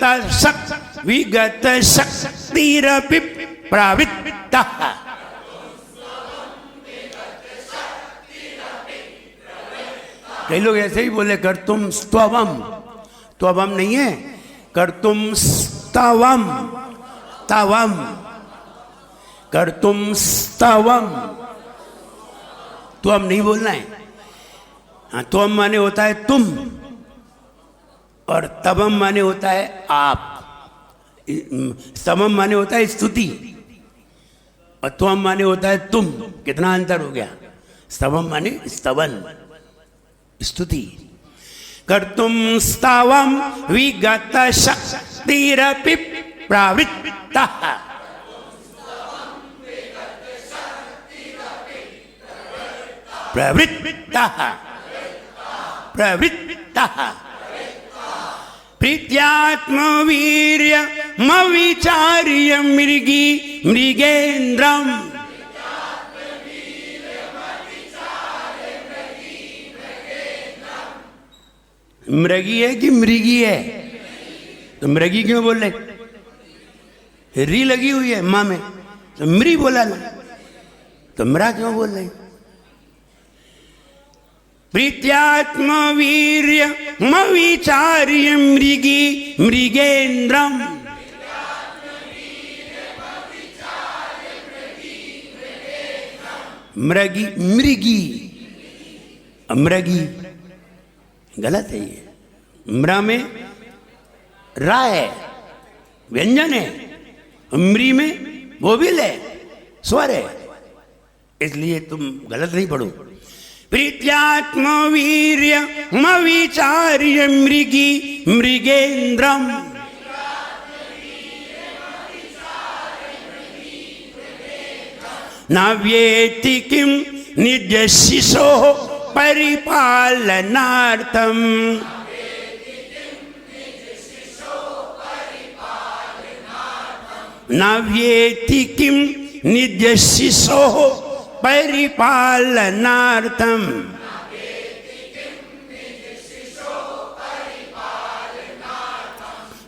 शक्तिरपि प्रवृत्तः। कई लोग ऐसे ही बोले कर्तुम स्तवम, त्वम नहीं है, कर्तुम स्तवम, तवम, कर्तुम स्तवम, त्वम नहीं बोलना है। हाँ, त्वम माने होता है तुम, और तवम माने होता है आप। स्तवम माने होता है स्तुति, और त्वम माने होता है तुम। कितना अंतर हो गया? स्तवम माने स्तवन, स्तुति। कर्तुम स्तवम विगत शक्तिरपि प्रवृत्तः। प्रवृत्तः, प्रवृत्तः। प्रीत्यात्मवीर्यमविचार्य मृगी मृगेन्द्रम्। मृगी है कि मृगी है? तो मृगी क्यों बोले? री लगी हुई है माँ में, तो मृ बोला ना, तो मरा क्यों बोल रहे? प्रीत्यात्म वीर्य विचार्य मृगी मृगेन्द्रम, मृगी मृगी मृगी गलत है ये। म्र में रा है, व्यंजन है, मृ में वोविल है, स्वर है, इसलिए तुम गलत नहीं पढ़ो। प्रीत्यात्म वीर्य विचार्य मृगी मृगेन्द्रम, नाव्येति किम निज शिशो परिपालनार्थम, नाव्येति किम निज शिशो परिपालनार्थम,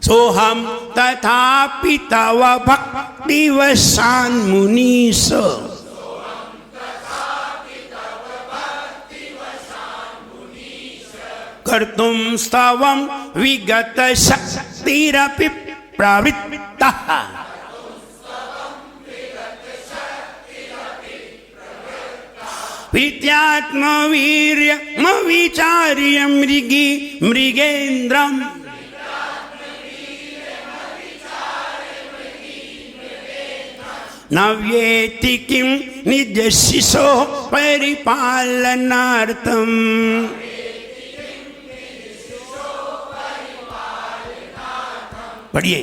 सोहम तथापि तव भक्तिवशान मुनीश, कर्तुम स्तवम विगत शक्तिरपि प्रवृत्तः, प्रीत्यात्म वीर्य विचार्य मृगी मृगेन्द्रम, नव्येति किम निज शिशो परिपालनार्थम। पढ़िए।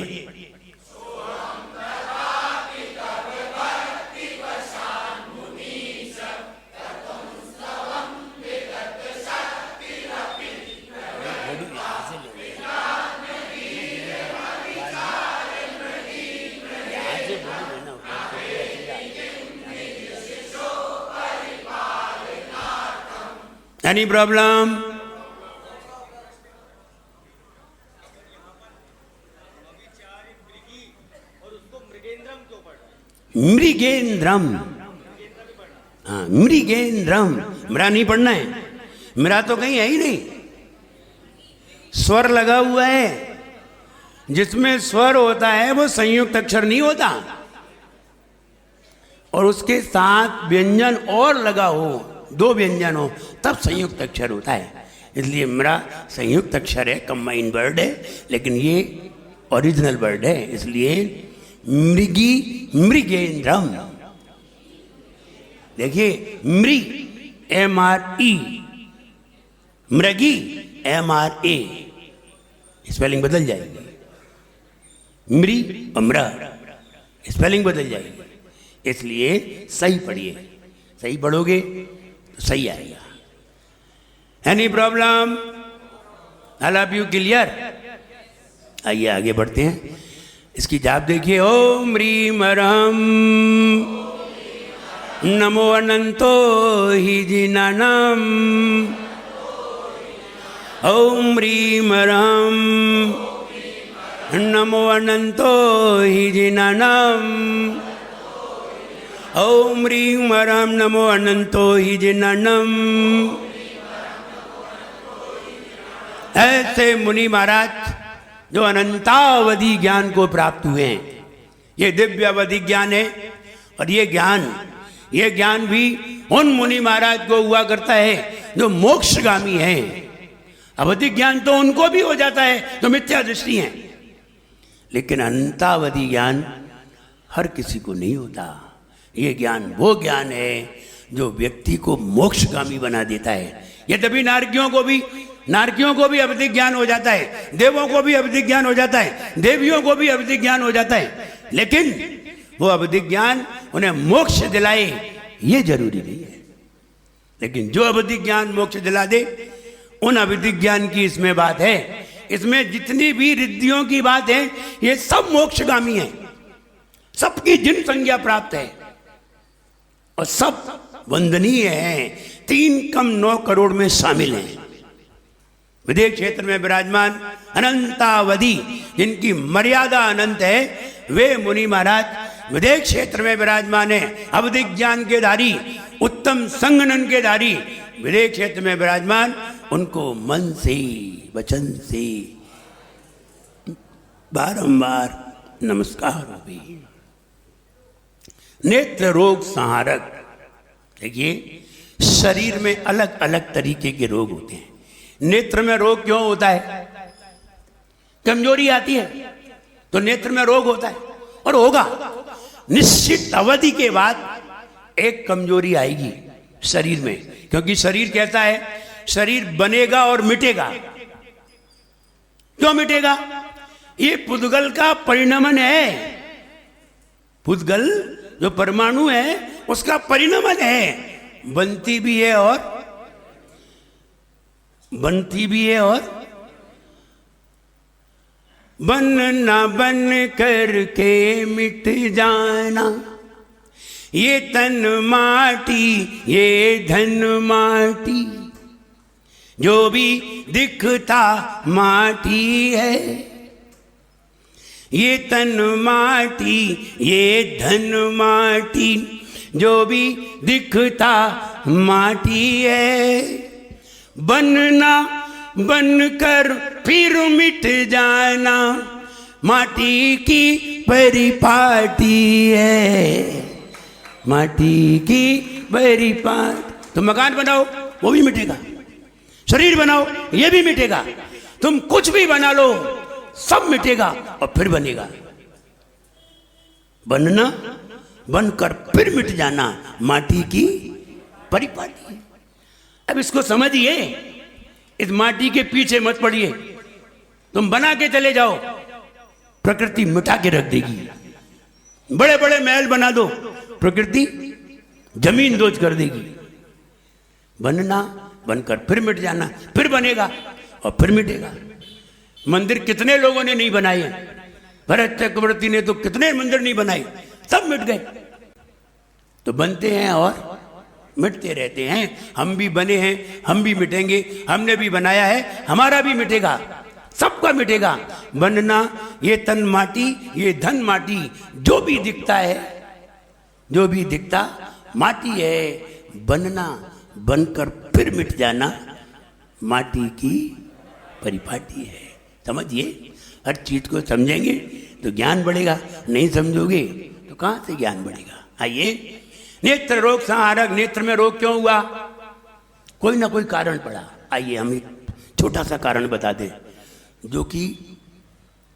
Any problem? मृगेन्द्रम, हाँ मृगेन्द्रम, मेरा नहीं पढ़ना है, मेरा तो कहीं है ही नहीं। स्वर लगा हुआ है, जिसमें स्वर होता है वो संयुक्त अक्षर नहीं होता, और उसके साथ व्यंजन और लगा हो, दो व्यंजन हो, तब संयुक्त अक्षर होता है। इसलिए मेरा संयुक्त अक्षर है, कंबाइंड वर्ड है, लेकिन ये ओरिजिनल वर्ड है, इसलिए मृगी मृगेन्द्रम। देखिए मृ MRE, मृगी MRA, स्पेलिंग बदल जाएगी। मृ अम्र स्पेलिंग बदल जाएगी, इसलिए सही पढ़िए। सही पढ़ोगे तो सही आएगा। Any problem? All of you clear? आइए आगे बढ़ते हैं। इसकी जाप देखिए। ओम ह्रीम ह्रम नमो अनंतो हि जिनानम। ओम ह्रीम ह्रम नमो अनंतो हि जिनानम। ओम ह्रीम ह्रम नमो अनंतो हि जिनानम। ऐसे मुनि महाराज जो अनंतावधि ज्ञान को प्राप्त हुए हैं, ये दिव्य अवधि ज्ञान है। और ये ज्ञान भी उन मुनि महाराज को हुआ करता है जो मोक्षगामी है। अवधि ज्ञान तो उनको भी हो जाता है जो मिथ्या दृष्टि है, लेकिन अनंतावधि ज्ञान हर किसी को नहीं होता। ये ज्ञान वो ज्ञान है जो व्यक्ति को मोक्षगामी बना देता है। यद्यपि नारकियों को भी अवधि ज्ञान हो जाता है, देवों को भी अवधि ज्ञान हो जाता है, देवियों को भी अवधि ज्ञान हो जाता है, लेकिन वो अवधि ज्ञान उन्हें मोक्ष दिलाए ये जरूरी नहीं है। लेकिन जो अवधि ज्ञान मोक्ष दिला दे, उन अवधि ज्ञान की इसमें बात है। इसमें जितनी भी रिद्धियों की बात है, ये सब मोक्षगामी है, सबकी जिन संज्ञा प्राप्त है और सब वंदनीय है। 3 कम 9 करोड़ में शामिल हैं। विदेश क्षेत्र में विराजमान अनंतावधि जिनकी मर्यादा अनंत है, वे मुनि महाराज विदेश क्षेत्र में विराजमान है। अवधिक ज्ञान के धारी, उत्तम संगनन के धारी विदेश क्षेत्र में विराजमान, उनको मन से वचन से बारंबार नमस्कार हो भी। नेत्र रोग संहारक, देखिए शरीर में अलग अलग तरीके के रोग होते हैं। नेत्र में रोग क्यों होता है? कमजोरी आती है तो नेत्र में रोग होता है, और होगा निश्चित अवधि के बाद एक कमजोरी आएगी शरीर में, क्योंकि शरीर कहता है शरीर बनेगा और मिटेगा। क्यों मिटेगा? ये पुद्गल का परिणमन है। पुद्गल जो परमाणु है उसका परिणमन है, बनती भी है और बनती भी है, और बन ना बन करके मिट जाना, ये तन माटी ये धन माटी, जो भी दिखता माटी है, ये तन माटी ये धन माटी, जो भी दिखता माटी है। बनना बनकर फिर मिट जाना, माटी की परिपाटी है, माटी की परिपाटी। तुम मकान बनाओ वो भी मिटेगा, शरीर बनाओ ये भी मिटेगा, तुम कुछ भी बना लो सब मिटेगा और फिर बनेगा। बनना बनकर फिर मिट जाना, माटी की परिपाटी। अब इसको समझिए, इस माटी के पीछे मत पड़िए। तुम बना के चले जाओ, प्रकृति मिटा के रख देगी। बड़े बड़े महल बना दो, प्रकृति जमीन दोज कर देगी। बनना बनकर फिर मिट जाना, फिर बनेगा और फिर मिटेगा। मंदिर कितने लोगों ने नहीं बनाए, भरत चक्रवर्ती ने तो कितने मंदिर नहीं बनाए, सब मिट गए। तो बनते हैं और मिटते रहते हैं। हम भी बने हैं, हम भी मिटेंगे। हमने भी बनाया है, हमारा भी मिटेगा, सबका मिटेगा। बनना ये तन माटी ये धन माटी, जो भी दिखता है, जो भी दिखता माटी है। बनना बनकर फिर मिट जाना, माटी की परिपाटी है। समझिए, हर चीज को समझेंगे तो ज्ञान बढ़ेगा, नहीं समझोगे तो कहां से ज्ञान बढ़ेगा। आइए, नेत्र रोग संहारक। नेत्र में रोग क्यों हुआ? कोई ना कोई कारण पड़ा। आइए हम एक छोटा सा कारण बता दें जो कि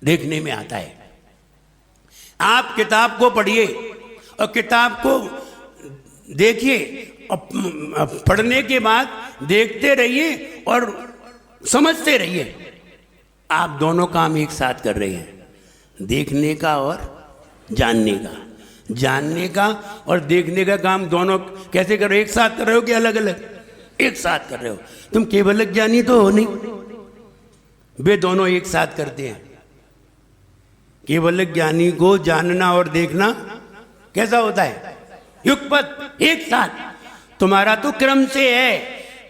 देखने में आता है। आप किताब को पढ़िए और किताब को देखिए, और पढ़ने के बाद देखते रहिए और समझते रहिए। आप दोनों काम एक साथ कर रहे हैं, देखने का और जानने का। जानने का और देखने का काम दोनों कैसे कर रहे हो? एक साथ कर रहे हो कि अलग अलग? एक साथ कर रहे हो। तुम केवल ज्ञानी तो हो नहीं, वे दोनों एक साथ करते हैं। केवल ज्ञानी को जानना और देखना कैसा होता है? युगपत, एक साथ। तुम्हारा तो क्रम से है,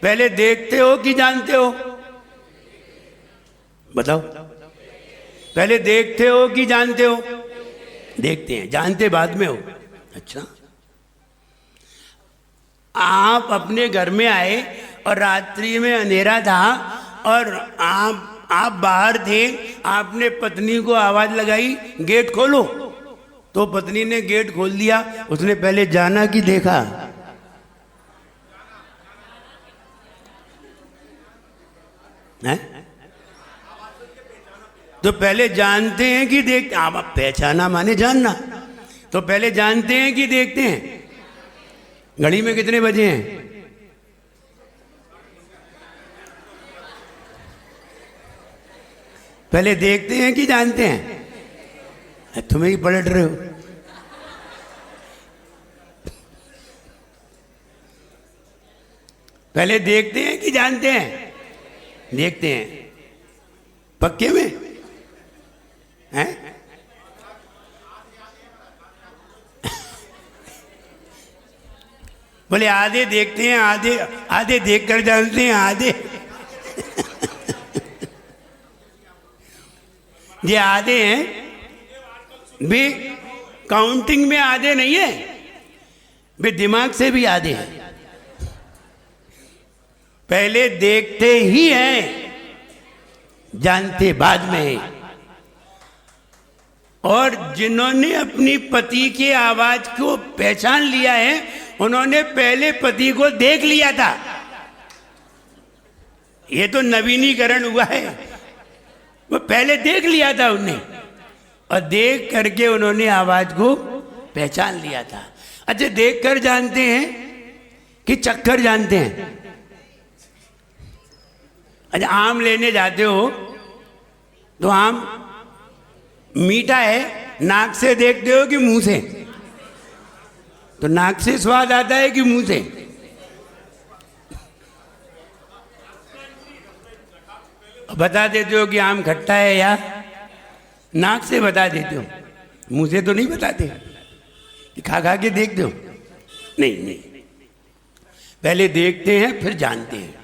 पहले देखते हो कि जानते हो? बताओ, पहले देखते हो कि जानते हो? देखते हैं, जानते बाद में हो। अच्छा, आप अपने घर में आए और रात्रि में अंधेरा था और आप बाहर थे, आपने पत्नी को आवाज लगाई गेट खोलो, तो पत्नी ने गेट खोल दिया। उसने पहले जाना कि देखा? है? तो पहले जानते हैं कि देखते? आप पहचाना माने जानना। तो पहले जानते हैं कि देखते हैं? घड़ी में कितने बजे हैं? पहले देखते हैं कि जानते हैं? तुम्हें ही पलट रहे हो। पहले देखते हैं कि जानते हैं? देखते हैं। पक्के में हैं? बोले आधे देखते हैं, आधे आधे देखकर जानते हैं, आधे ये आधे हैं वे, काउंटिंग में आधे नहीं है, वे दिमाग से भी आधे हैं। पहले देखते ही हैं, जानते बाद में हैं। और जिन्होंने अपनी पति की आवाज को पहचान लिया है, उन्होंने पहले पति को देख लिया था। ये तो नवीनीकरण हुआ है, वो पहले देख लिया था उन्हें, और देख करके उन्होंने आवाज को पहचान लिया था। अच्छा, देख कर जानते हैं कि चक्कर जानते हैं? अच्छा, आम लेने जाते हो तो आम मीठा है, नाक से देखते हो कि मुंह से? तो नाक से स्वाद आता है कि मुंह से? बता देते हो कि आम खट्टा है या? नाक से बता देते हो, मुंह से तो नहीं बताते कि खा खा के देखते हो। नहीं नहीं, पहले देखते हैं फिर जानते हैं।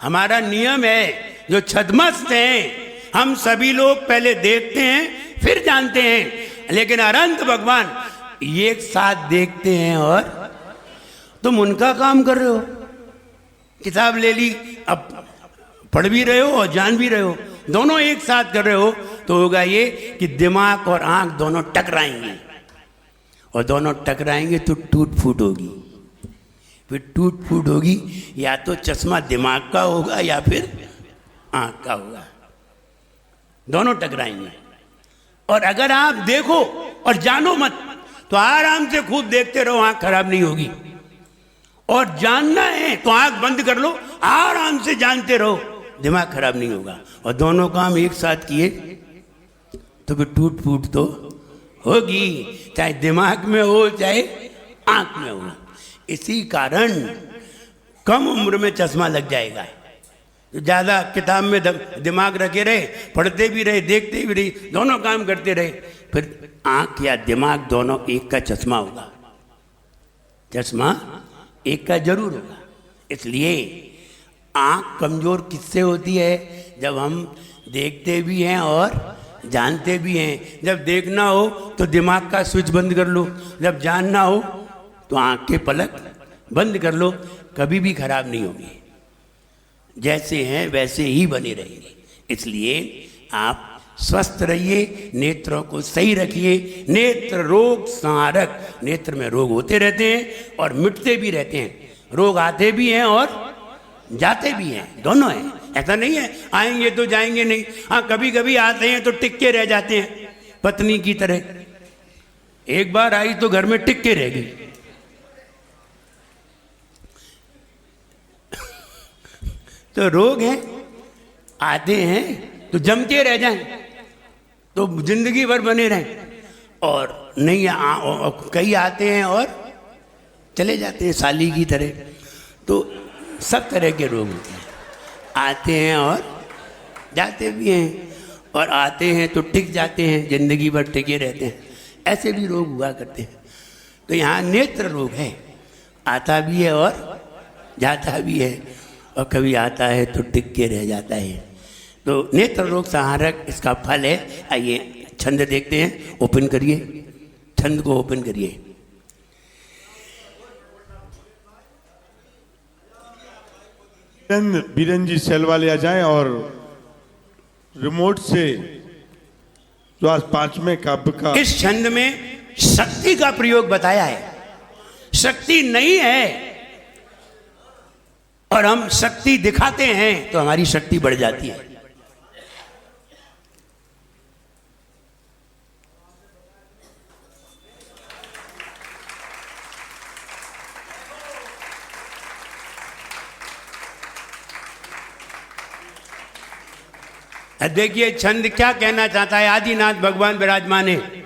हमारा नियम है, जो छद्मस्त हैं हम सभी लोग पहले देखते हैं फिर जानते हैं, लेकिन अनंत भगवान एक साथ देखते हैं। और तुम उनका काम कर रहे हो, किताब ले ली, अब पढ़ भी रहे हो और जान भी रहे हो, दोनों एक साथ कर रहे हो, तो होगा ये कि दिमाग और आंख दोनों टकराएंगे, और दोनों टकराएंगे तो टूट फूट होगी। फिर टूट फूट होगी, या तो चश्मा दिमाग का होगा या फिर आंख का होगा, दोनों टकराएंगे। और अगर आप देखो और जानो मत, तो आराम से खूब देखते रहो, आंख खराब नहीं होगी। और जानना है तो आंख बंद कर लो, आराम से जानते रहो, दिमाग खराब नहीं होगा। और दोनों काम एक साथ किए तो फिर टूट फूट तो होगी, चाहे दिमाग में हो चाहे आंख में हो। इसी कारण कम उम्र में चश्मा लग जाएगा। तो ज़्यादा किताब में दिमाग रखे रहे, पढ़ते भी रहे, देखते भी रहे, दोनों काम करते रहे, फिर आंख या दिमाग दोनों एक का चश्मा होगा। चश्मा एक का जरूर होगा। इसलिए आंख कमजोर किससे होती है? जब हम देखते भी हैं और जानते भी हैं। जब देखना हो तो दिमाग का स्विच बंद कर लो, जब जानना हो तो आंख के पलक बंद कर लो, कभी भी खराब नहीं होगी, जैसे हैं वैसे ही बने रहेंगे। इसलिए आप स्वस्थ रहिए, नेत्रों को सही रखिए। नेत्र रोग संहारक, नेत्र में रोग होते रहते हैं और मिटते भी रहते हैं, रोग आते भी हैं और जाते भी हैं, दोनों हैं। ऐसा नहीं है आएंगे तो जाएंगे नहीं। हाँ, कभी कभी आते हैं तो टिक के रह जाते हैं, पत्नी की तरह। एक बार आई तो घर में टिक के रह गई। तो रोग हैं, आते हैं तो जम के रह जाएं, तो जिंदगी भर बने रहें। और नहीं कई आते हैं और चले जाते हैं, साली की तरह। तो सब तरह के रोग होते हैं, आते हैं और जाते भी हैं, और आते हैं तो टिक जाते हैं, जिंदगी भर टिके रहते हैं। ऐसे भी रोग हुआ करते हैं। तो यहाँ नेत्र रोग है, आता भी है और जाता भी है, और कभी आता है तो टिक के रह जाता है। तो नेत्र रोग संहारक इसका फल है। आइए छंद देखते हैं, ओपन करिए, छंद को ओपन करिए। बीरन जी सेल वाले आ जाएं और रिमोट से जो आज 5वें काव्य का इस छंद में शक्ति का प्रयोग बताया है। शक्ति नहीं है और हम शक्ति दिखाते हैं तो हमारी शक्ति बढ़ जाती है। देखिए छंद क्या कहना चाहता है। आदिनाथ भगवान विराजमान है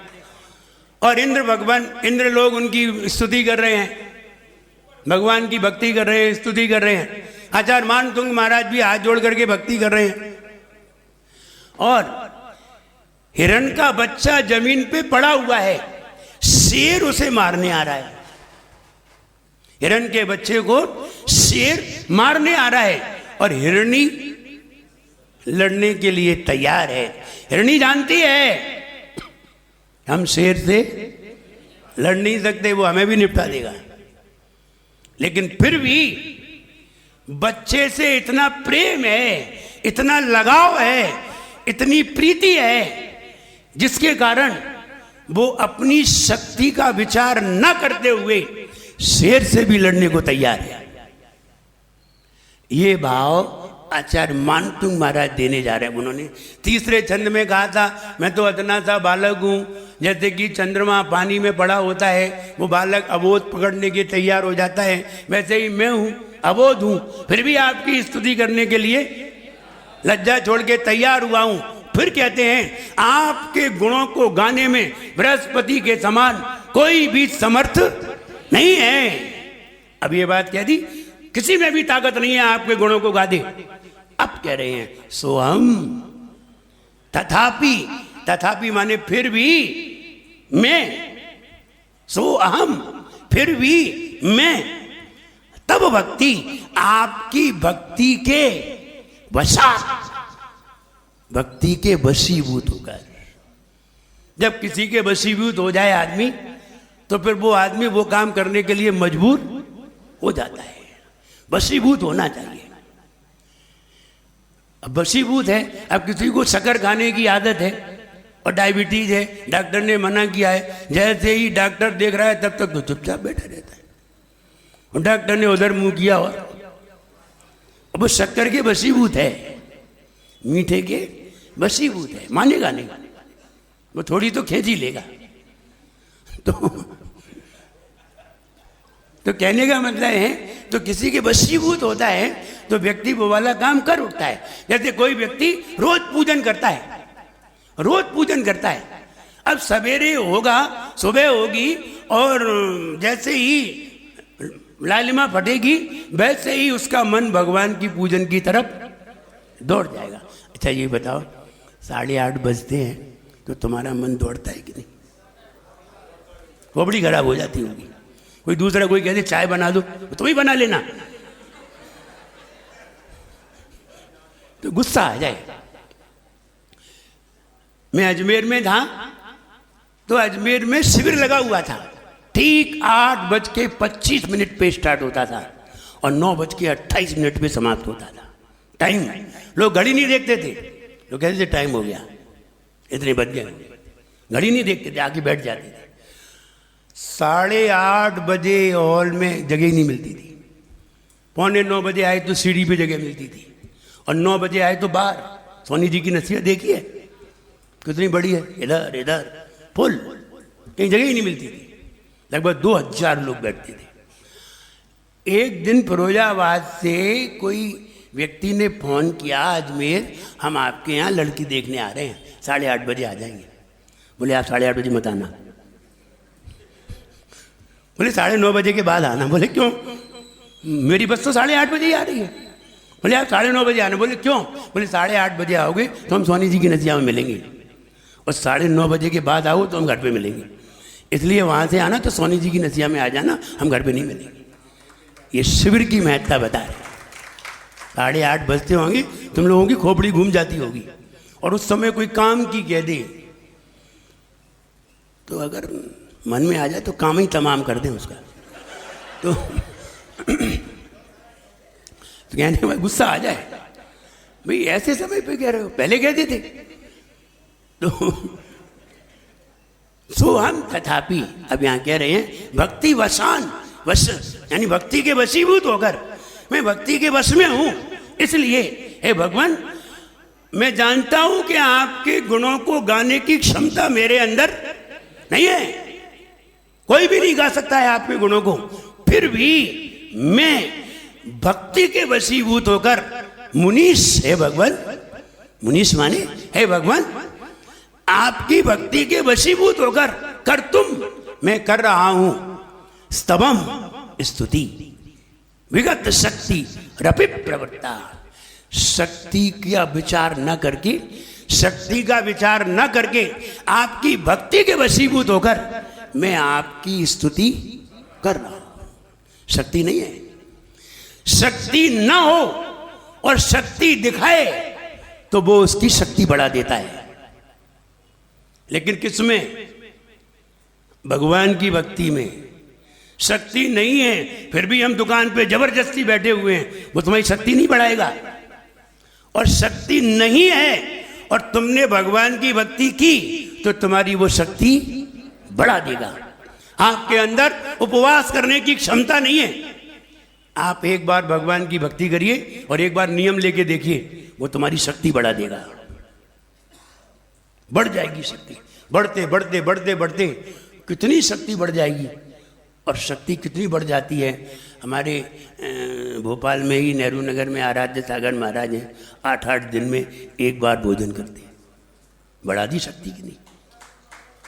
और इंद्र भगवान, इंद्र लोग उनकी स्तुति कर रहे हैं, भगवान की भक्ति कर रहे हैं, स्तुति कर रहे हैं। आचार्य मानतुंग महाराज भी हाथ जोड़ करके भक्ति कर रहे हैं। और हिरण का बच्चा जमीन पे पड़ा हुआ है, शेर उसे मारने आ रहा है। हिरण के बच्चे को शेर मारने आ रहा है और हिरणी लड़ने के लिए तैयार है। हिरणी जानती है हम शेर से लड़ नहीं सकते, वो हमें भी निपटा देगा, लेकिन फिर भी बच्चे से इतना प्रेम है, इतना लगाव है, इतनी प्रीति है, जिसके कारण वो अपनी शक्ति का विचार न करते हुए शेर से भी लड़ने को तैयार है। ये भाव आचार्य मानतुंग महाराज देने जा रहे हैं। उन्होंने तीसरे छंद में कहा था, मैं तो अदना सा बालक हूं, जैसे कि चंद्रमा पानी में पड़ा होता है, वो बालक अबोध पकड़ने के तैयार हो जाता है, वैसे ही मैं हूं, अबोध हूं, फिर भी आपकी स्तुति करने के लिए लज्जा छोड़ के तैयार हुआ हूं। फिर कहते हैं आपके गुणों को गाने में बृहस्पति के समान कोई भी समर्थ नहीं है। अब ये बात कह दी, किसी में भी ताकत नहीं है आपके गुणों को गा दे। अब कह रहे हैं सोहम तथापि, तथापि माने फिर भी मैं, सो अहम फिर भी मैं, तब भक्ति आपकी भक्ति के वशात, भक्ति के वशीभूत होकर, जब किसी के वशीभूत हो जाए आदमी तो फिर वो आदमी वो काम करने के लिए मजबूर हो जाता है। वशीभूत होना चाहिए। अब वशीभूत है, अब किसी को शक्कर खाने की आदत है और डायबिटीज है, डॉक्टर ने मना किया है, जैसे ही डॉक्टर देख रहा है तब तक तो चुपचाप बैठा रहता है, और डॉक्टर ने उधर मुंह किया और अब वो शक्कर के वशीभूत है, मीठे के वशीभूत है, मानेगा नहीं, वो थोड़ी तो खेच ही लेगा। तो कहने का मतलब है, तो किसी के वशीभूत होता है तो व्यक्ति वो वाला काम कर उठता है। जैसे कोई व्यक्ति रोज पूजन करता है, रोज पूजन करता है, अब सवेरे होगा, सुबह होगी, और जैसे ही लालिमा फटेगी वैसे ही उसका मन भगवान की पूजन की तरफ दौड़ जाएगा। अच्छा ये बताओ, 8:30 बजते हैं तो तुम्हारा मन दौड़ता है कि नहीं? खोपड़ी खराब हो जाती होगी। कोई दूसरा कोई कहते चाय बना दो, तो ही बना लेना, तो गुस्सा आ जाए। मैं अजमेर में था, तो अजमेर में शिविर लगा हुआ था, ठीक 8:25 पे स्टार्ट होता था और 9:28 पे समाप्त होता था। टाइम, लोग घड़ी नहीं देखते थे, लोग कहते थे टाइम हो गया, इतने बज गए, घड़ी नहीं देखते थे, आके बैठ जाते थे। 8:30 बजे हॉल में जगह ही नहीं मिलती थी, 8:45 बजे आए तो सीढ़ी पे जगह मिलती थी, और 9 बजे आए तो बाहर। सोनी जी की नसीहत देखिए कितनी बड़ी है, इधर इधर फुल, कहीं जगह ही नहीं मिलती थी, लगभग 2000 लोग बैठते थे। एक दिन फिरोजाबाद से कोई व्यक्ति ने फोन किया, अजमेर हम आपके यहाँ लड़की देखने आ रहे हैं, 8:30 बजे आ जाएंगे। बोले आप 8:30 बजे मत आना, बोले 9:30 बजे के बाद आना। बोले क्यों? मेरी बस तो 8:30 बजे ही आ रही है। बोले आप 9:30 बजे आना। बोले क्यों? बोले 8:30 बजे आओगे तो हम सोनी जी की नसिया में मिलेंगे, और 9:30 बजे के बाद आओ तो हम घर पे मिलेंगे, इसलिए वहाँ से आना, तो सोनी जी की नसिया में आ जाना, हम घर पे नहीं मिलेंगे। ये शिविर की महत्ता बता रहे। 8:30 बजते होंगे, तुम लोगों की खोपड़ी घूम जाती होगी, और उस समय कोई काम की कह दे तो अगर मन में आ जाए तो काम ही तमाम कर दें उसका, तो कहने में गुस्सा आ जाए, भाई ऐसे समय पे कह रहे हो, पहले कहते थे। तो सो हम तथापि, अब यहां कह रहे हैं भक्ति वशान, वश यानी भक्ति के वशीभूत होकर मैं भक्ति के वश में हूं, इसलिए हे भगवान मैं जानता हूं कि आपके गुणों को गाने की क्षमता मेरे अंदर नहीं है, कोई भी नहीं गा सकता है आपके गुणों को, फिर भी मैं भक्ति के वशीभूत होकर मुनीश, हे भगवान, मुनीश माने हे भगवान, आपकी भक्ति के वशीभूत होकर कर तुम मैं कर रहा हूं स्तवम, स्तुति, विगत शक्ति रपि प्रवृत्ता, शक्ति का विचार न करके, शक्ति का विचार न करके आपकी भक्ति के वशीभूत होकर मैं आपकी स्तुति कर रहा हूं। शक्ति नहीं है, शक्ति न हो और शक्ति दिखाए तो वो उसकी शक्ति बढ़ा देता है। लेकिन किसमें? भगवान की भक्ति में शक्ति नहीं है, फिर भी हम दुकान पे जबरदस्ती बैठे हुए हैं, वो तुम्हारी शक्ति नहीं बढ़ाएगा। और शक्ति नहीं है और तुमने भगवान की भक्ति की तो तुम्हारी वो शक्ति बढ़ा देगा। आपके अंदर उपवास करने की क्षमता नहीं है, आप एक बार भगवान की भक्ति करिए और एक बार नियम लेके देखिए, वो तुम्हारी शक्ति बढ़ा देगा। बढ़ जाएगी शक्ति, बढ़ते बढ़ते बढ़ते बढ़ते कितनी शक्ति बढ़ जाएगी। और शक्ति कितनी बढ़ जाती है, हमारे भोपाल में ही नेहरू नगर में आराध्य सागर महाराज हैं, 8-8 दिन में एक बार भोजन करते हैं। बढ़ा दी शक्ति की नहीं,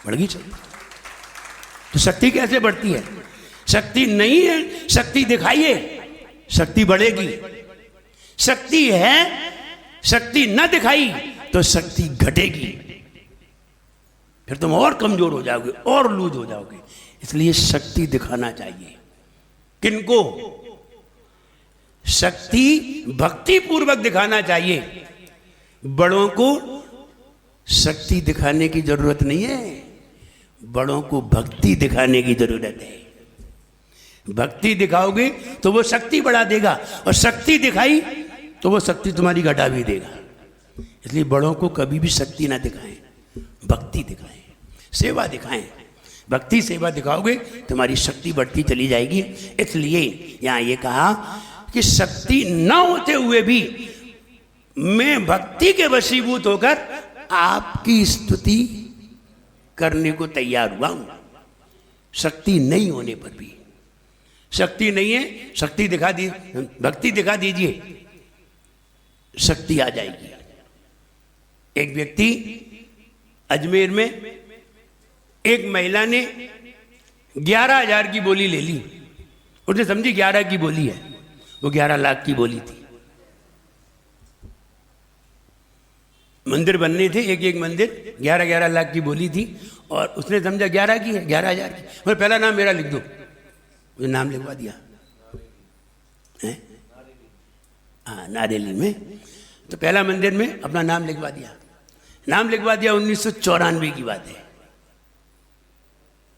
बढ़ गई शक्ति। तो शक्ति कैसे बढ़ती है? शक्ति नहीं है, शक्ति दिखाइए, शक्ति बढ़ेगी। शक्ति है, शक्ति न दिखाई तो शक्ति घटेगी, फिर तुम और कमजोर हो जाओगे और लूज हो जाओगे। इसलिए शक्ति दिखाना चाहिए। किनको? शक्ति भक्ति पूर्वक दिखाना चाहिए। बड़ों को शक्ति दिखाने की जरूरत नहीं है, बड़ों को भक्ति दिखाने की जरूरत है। भक्ति दिखाओगे तो वो शक्ति बढ़ा देगा, और शक्ति दिखाई तो वो शक्ति तुम्हारी घटा भी देगा। इसलिए बड़ों को कभी भी शक्ति ना दिखाएं, भक्ति दिखाएं, सेवा दिखाएं। भक्ति सेवा दिखाओगे तुम्हारी शक्ति बढ़ती चली जाएगी। इसलिए यहां ये कहा कि शक्ति न होते हुए भी मैं भक्ति के वशीभूत होकर आपकी स्तुति करने को तैयार हुआ हूं। शक्ति नहीं होने पर भी, शक्ति नहीं है, शक्ति दिखा दी, भक्ति दिखा दीजिए, शक्ति आ जाएगी। एक व्यक्ति अजमेर में, एक महिला ने 11,000 की बोली ले ली। उसने समझी 11 की बोली है, वो 11 लाख की बोली थी। मंदिर बनने थे, एक एक मंदिर, 11-11 लाख की बोली थी, और उसने समझा 11 की है, 11,000 की। बोले पहला नाम मेरा लिख दो, मुझे नाम लिखवा दिया है, हाँ नारेली में। तो पहला मंदिर में अपना नाम लिखवा दिया। नाम लिखवा दिया, 1994 की बात है,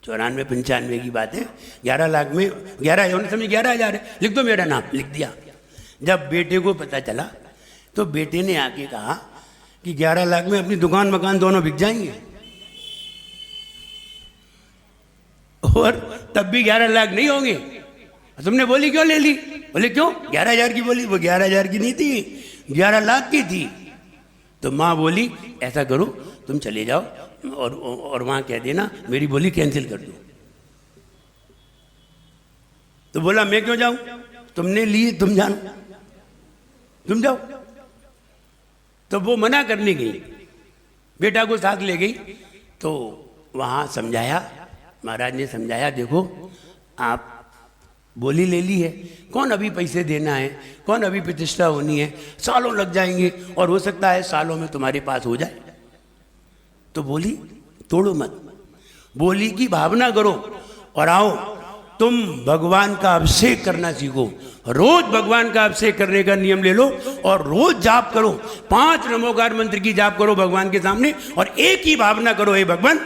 94-95 की बात है। 11 लाख में 11 उन्होंने समझे 11,000 है, लिख दो मेरा नाम, लिख दिया। जब बेटे को पता चला तो बेटे ने आके कहा कि 11 लाख में अपनी दुकान मकान दोनों बिक जाएंगे, और तब भी 11 लाख नहीं होंगे। तुमने बोली क्यों ले ली? बोले क्यों? 11,000 की बोली, वो 11,000 की नहीं थी, 11 लाख की थी। तो माँ बोली ऐसा करो, तुम चले जाओ और वहां कह देना मेरी बोली कैंसिल कर दो। तो बोला मैं क्यों जाऊं, तुमने ली, तुम जानो, तुम जाओ। तो वो मना करने गई, बेटा को साथ ले गई। तो वहां समझाया, महाराज ने समझाया, देखो आप बोली ले ली है, कौन अभी पैसे देना है, कौन अभी प्रतिष्ठा होनी है, सालों लग जाएंगे, और हो सकता है सालों में तुम्हारे पास हो जाए। तो बोली तोड़ो मत, बोली की भावना करो और आओ, तुम भगवान का अभिषेक करना सीखो। रोज भगवान का अभिषेक करने का नियम ले लो और रोज जाप करो, 5 नमोकार मंत्र की जाप करो भगवान के सामने, और एक ही भावना करो, हे भगवान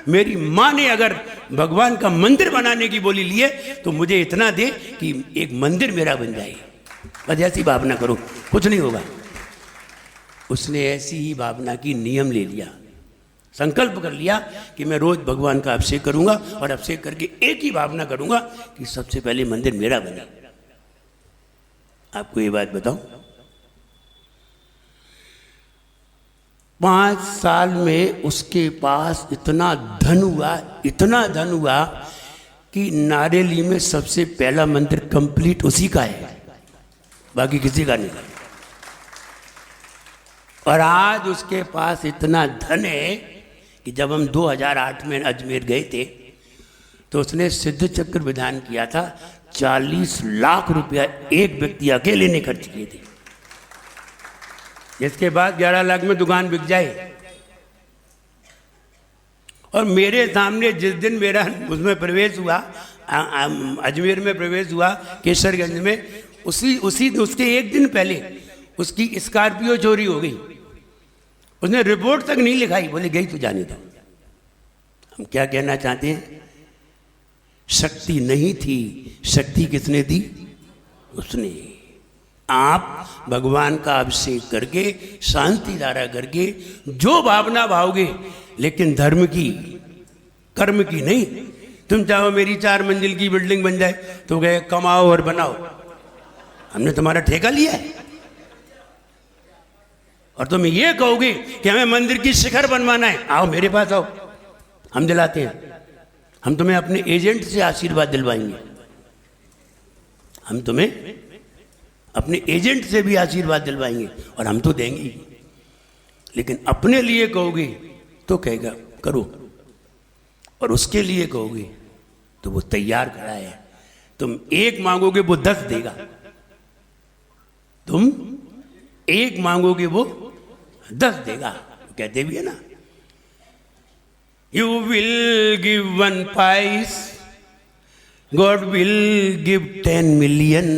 मेरी माँ ने अगर भगवान का मंदिर बनाने की बोली ली है तो मुझे इतना दे कि एक मंदिर मेरा बन जाए। बस ऐसी भावना करो, कुछ नहीं होगा। उसने ऐसी ही भावना की नियम ले लिया, संकल्प कर लिया कि मैं रोज भगवान का अभिषेक करूंगा, और अभिषेक करके एक ही भावना करूंगा कि सबसे पहले मंदिर मेरा बने। आपको ये बात बताऊं, 5 साल में उसके पास इतना धन हुआ कि नारेली में सबसे पहला मंदिर कंप्लीट उसी का है, बाकी किसी का नहीं। और आज उसके पास इतना धन है कि जब हम 2008 में अजमेर गए थे तो उसने सिद्ध चक्र विधान किया था, 40 लाख रुपया एक व्यक्ति अकेले ने खर्च किए थे, जिसके बाद 11 लाख में दुकान बिक जाए। और मेरे सामने जिस दिन मेरा उसमें प्रवेश हुआ, अजमेर में प्रवेश हुआ केसरगंज में, उसके एक दिन पहले उसकी स्कॉर्पियो चोरी हो गई। उसने रिपोर्ट तक नहीं लिखाई, बोले गई तो जाने दो। हम क्या कहना चाहते हैं, शक्ति नहीं थी, शक्ति किसने दी? उसने। आप भगवान का अभिषेक करके, शांति धारा करके जो भावना भाओगे, लेकिन धर्म की, कर्म की नहीं। तुम चाहो मेरी 4 मंजिल की बिल्डिंग बन जाए तो गए कमाओ और बनाओ, हमने तुम्हारा ठेका लिया है। और तुम ये कहोगे कि हमें मंदिर की शिखर बनवाना है, आओ मेरे पास आओ, हम दिलाते हैं। हम तुम्हें अपने एजेंट से आशीर्वाद दिलवाएंगे, हम तुम्हें अपने एजेंट से भी आशीर्वाद दिलवाएंगे, और हम तो देंगे ही। लेकिन अपने लिए कहोगे तो कहेगा करो, और उसके लिए कहोगे तो वो तैयार खड़ा है। तुम 1 मांगोगे वो 10 देगा, तुम 1 मांगोगे वो 10 देगा। कहते भी है ना, You will give 1 pice, God will give 10 million.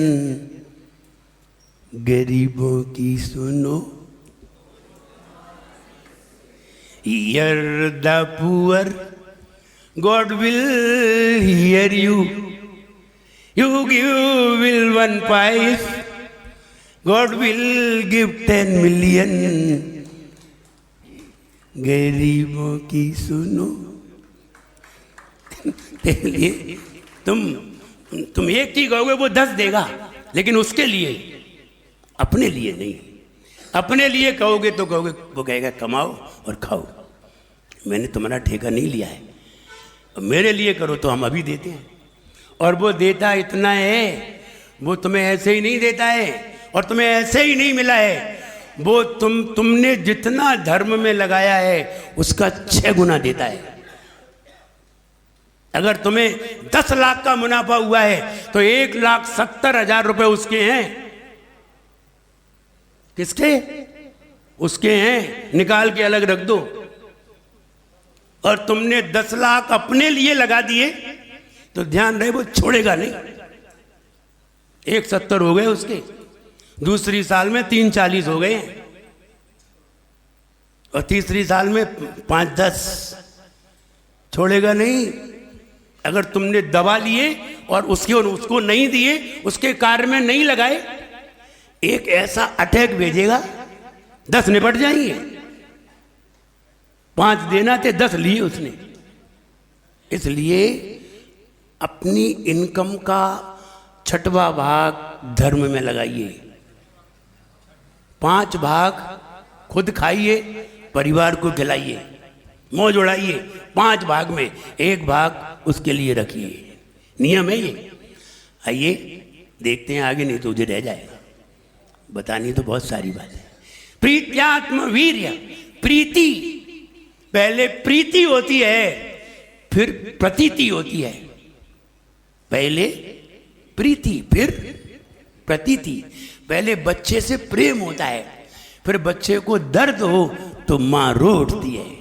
गरीबों की सुनो, hear the poor, God will hear you. You give will 1 pice, God will give 10 million. गरीबों की सुनो। तुम एक की कहोगे वो 10 देगा, लेकिन उसके लिए, अपने लिए नहीं। अपने लिए कहोगे तो कहोगे, वो कहेगा कमाओ और खाओ, मैंने तुम्हारा ठेका नहीं लिया है, मेरे लिए करो तो हम अभी देते हैं। और वो देता इतना है, वो तुम्हें ऐसे ही नहीं देता है, और तुम्हें ऐसे ही नहीं मिला है, वो तुमने जितना धर्म में लगाया है उसका 6 गुना देता है। अगर तुम्हें 10 लाख का मुनाफा हुआ है तो 1,70,000 रुपए उसके हैं। किसके? उसके हैं, निकाल के अलग रख दो। और तुमने 10 लाख अपने लिए लगा दिए तो ध्यान रहे वो छोड़ेगा नहीं। 1,70 हो गए उसके, दूसरी साल में 3,40 हो गए, और तीसरी साल में 5-10, छोड़ेगा नहीं। अगर तुमने दबा लिए और उसको नहीं दिए, उसके कार्य में नहीं लगाए, एक ऐसा अटैक भेजेगा 10 निपट जाएंगे। 5 देना थे, 10 लिए उसने। इसलिए अपनी इनकम का 6वां भाग धर्म में लगाइए, 5 भाग खुद खाइए, परिवार को खिलाइए, मौज उड़ाइए। 5 भाग में 1 भाग उसके लिए रखिए। नियम है ये। आइए देखते हैं आगे, नहीं तो मुझे रह जाएगा, बतानी तो बहुत सारी बात है। प्रीत्यात्म वीर्य, प्रीति, पहले प्रीति होती है फिर प्रतीति होती है। पहले प्रीति फिर प्रतीति। पहले बच्चे से प्रेम होता है, फिर बच्चे को दर्द हो तो मां रो उठती है।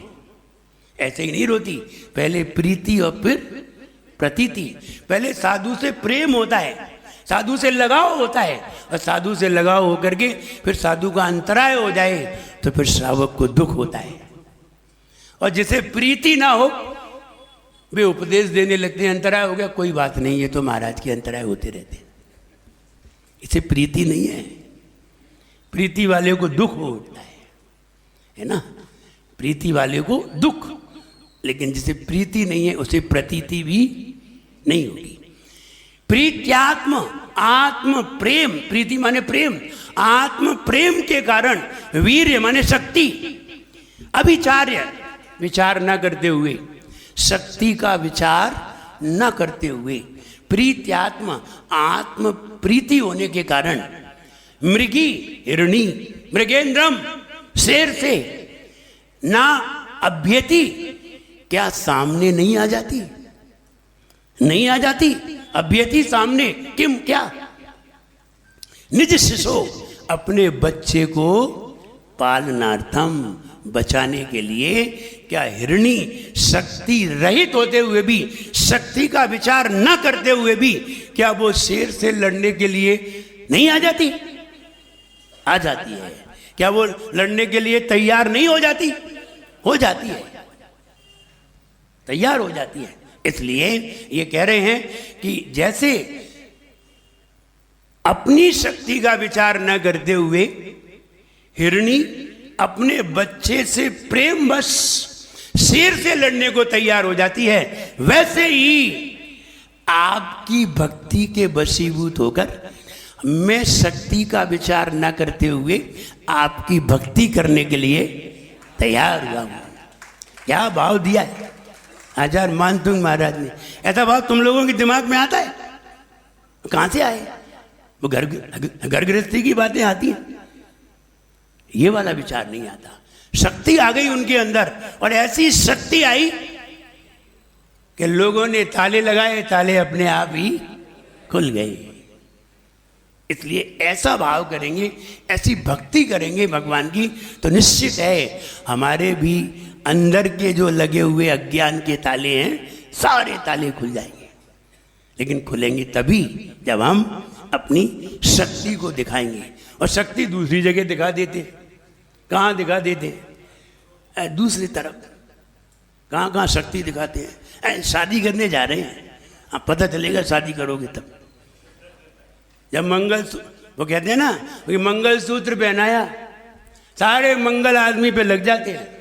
ऐसे ही नहीं रोती, पहले प्रीति और फिर प्रतीति। पहले साधु से प्रेम होता है, साधु से लगाव होता है, और साधु से लगाव होकर के फिर साधु का अंतराय हो जाए तो फिर श्रावक को दुख होता है। और जिसे प्रीति ना हो वे उपदेश देने लगते हैं, अंतराय हो गया, कोई बात नहीं, ये तो महाराज के अंतराय होते रहते हैं। इसे प्रीति नहीं है। प्रीति वाले को दुख हो उठता है ना, प्रीति वाले को दुख। लेकिन जिसे प्रीति नहीं है उसे प्रतीति भी नहीं होगी। प्रीत्यात्म, आत्म प्रेम, प्रीति माने प्रेम, आत्म प्रेम के कारण वीर्य माने शक्ति, अभिचार्य, विचार न करते हुए, शक्ति का विचार न करते हुए, प्रीत्यात्म, आत्म प्रीति होने के कारण मृगी, हिरणी, मृगेंद्रम, शेर से ना अभ्यति, क्या सामने नहीं आ जाती? नहीं आ जाती अभ्यति सामने। किम, क्या? निज शिशो, अपने बच्चे को पालनार्थम, बचाने के लिए। क्या हिरणी शक्ति रहित होते हुए भी, शक्ति का विचार न करते हुए भी, क्या वो शेर से लड़ने के लिए नहीं आ जाती? आ जाती है। क्या वो लड़ने के लिए तैयार नहीं हो जाती? हो जाती है, तैयार हो जाती है। इसलिए ये कह रहे हैं कि जैसे अपनी शक्ति का विचार न करते हुए हिरणी अपने बच्चे से प्रेमवश शेर से लड़ने को तैयार हो जाती है, वैसे ही आपकी भक्ति के वशीभूत होकर मैं शक्ति का विचार न करते हुए आपकी भक्ति करने के लिए तैयार हुआ हूं। क्या भाव दिया है आचार्य मानतुंग महाराज ने। ऐसा भाव तुम लोगों के दिमाग में आता है? कहां से आए? वो घर गृहस्थी की बातें आती हैं, ये वाला विचार नहीं आता। शक्ति आ गई उनके अंदर, और ऐसी शक्ति आई कि लोगों ने ताले लगाए, ताले अपने आप ही खुल गए। इसलिए ऐसा भाव करेंगे, ऐसी भक्ति करेंगे भगवान की, तो निश्चित है हमारे भी अंदर के जो लगे हुए अज्ञान के ताले हैं, सारे ताले खुल जाएंगे। लेकिन खुलेंगे तभी जब हम अपनी शक्ति को दिखाएंगे। और शक्ति दूसरी जगह दिखा देते। कहाँ दिखा देते? दूसरी तरफ। कहाँ कहाँ शक्ति दिखाते हैं? शादी करने जा रहे हैं, हाँ पता चलेगा शादी करोगे तब। जब वो कहते हैं ना कि मंगलसूत्र पहनाया, सारे मंगल आदमी पे लग जाते हैं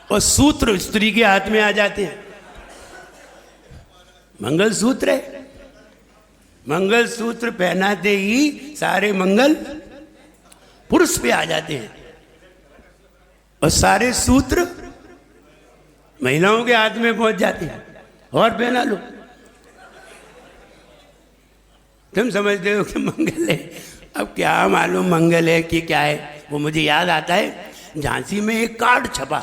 और सूत्र स्त्री के हाथ में आ जाते हैं। मंगलसूत्र है, मंगलसूत्र पहनाते ही सारे मंगल पुरुष पे आ जाते हैं, और सारे सूत्र महिलाओं के हाथ में पहुंच जाते हैं। और पहना लो। तुम समझते हो कि मंगल है, अब क्या मालूम मंगल है कि क्या है। वो मुझे याद आता है, झांसी में एक कार्ड छपा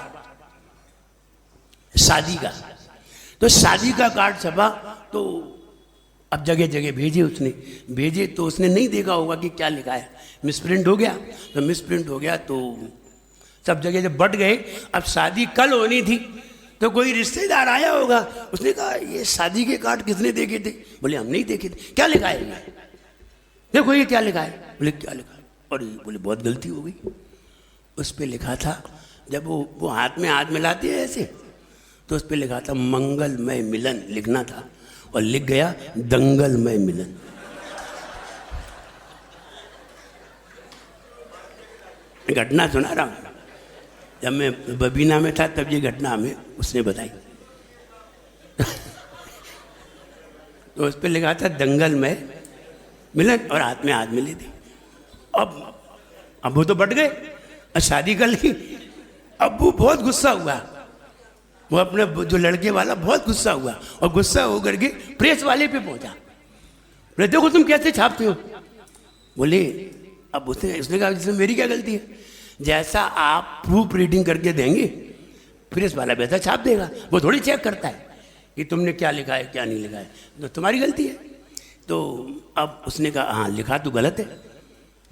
शादी का। तो शादी का कार्ड छपा, तो अब जगह जगह भेजे तो उसने नहीं देखा होगा कि क्या लिखा है, मिसप्रिंट हो गया। तो मिसप्रिंट हो गया तो सब जगह जब बट गए, अब शादी कल होनी थी, तो कोई रिश्तेदार आया होगा, उसने कहा ये शादी के कार्ड किसने देखे थे? बोले हम नहीं देखे थे। क्या लिखा है ये? देखो ये क्या लिखा है। बोले क्या लिखा है? और बोले बहुत गलती हो गई। उस पर लिखा था, जब वो हाथ में हाथ मिलाते हैं ऐसे, तो उस पर लिखा था मंगलमय मिलन लिखना था, और लिख गया दंगलमय मिलन। घटना सुना रहा हूं, जब मैं बबीना में था तब ये घटना हमें उसने बताई। तो उस पर लिखा था दंगलमय मिलन, और हाथ में हाथ मिले थे। अब वो तो बट गए, और शादी कर ली। अब वो बहुत गुस्सा हुआ, वो अपने जो लड़के वाला बहुत गुस्सा हुआ, और गुस्सा होकर के प्रेस वाले पे पहुंचा। बोले देखो तुम कैसे छापते हो। बोले अब उसने कहा इसमें मेरी क्या गलती है? जैसा आप प्रूफ रीडिंग करके देंगे, प्रेस वाला वैसा छाप देगा। वो थोड़ी चेक करता है कि तुमने क्या लिखा है क्या नहीं लिखा है, तो तुम्हारी गलती है। तो अब उसने कहा हाँ लिखा तो गलत है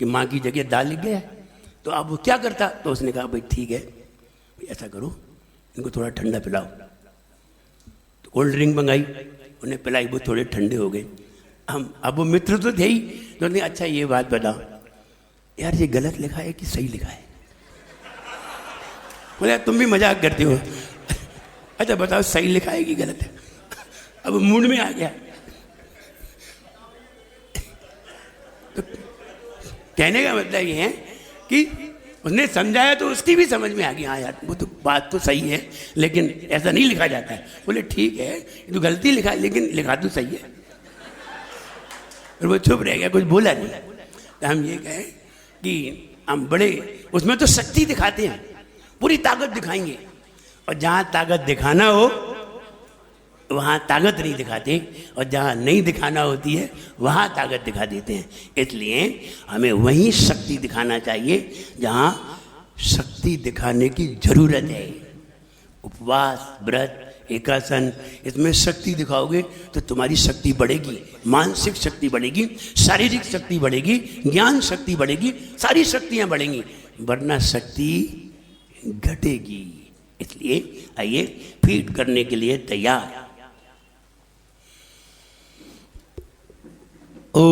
कि माँ की जगह दाल लिख गया है। तो अब वो क्या करता? तो उसने कहा भाई ठीक है, ऐसा करो इनको थोड़ा ठंडा पिलाओ। तो कोल्ड ड्रिंक मंगाई, उन्हें पिलाई, वो थोड़े ठंडे हो गए। अब वो मित्र तो थे ही, तो उन्हें अच्छा ये बात बताओ यार, ये गलत लिखा है कि सही लिखा है? बोले तुम भी मजाक करते हो। अच्छा बताओ सही लिखा है कि गलत है? अब मूड में आ गया। तो कहने का मतलब ये है कि उसने समझाया तो उसकी भी समझ में आ गई, हाँ यार वो तो बात तो सही है, लेकिन ऐसा नहीं लिखा जाता है। बोले ठीक है ये तो गलती लिखा है, लेकिन लिखा तो सही है। और वो चुप रह गया, कुछ बोला नहीं। तो हम ये कहें कि हम बड़े उसमें तो शक्ति दिखाते हैं, पूरी ताकत दिखाएंगे, और जहाँ ताकत दिखाना हो वहाँ ताकत नहीं दिखाते, और जहाँ नहीं दिखाना होती है वहाँ ताकत दिखा देते हैं। इसलिए हमें वहीं शक्ति दिखाना चाहिए जहाँ शक्ति दिखाने की जरूरत है। उपवास, व्रत, एकासन, इसमें शक्ति दिखाओगे तो तुम्हारी शक्ति बढ़ेगी, मानसिक शक्ति बढ़ेगी, शारीरिक शक्ति बढ़ेगी, ज्ञान शक्ति बढ़ेगी, सारी शक्तियाँ बढ़ेंगी, वरना शक्ति घटेगी। इसलिए आइए फीड करने के लिए तैयार। ओ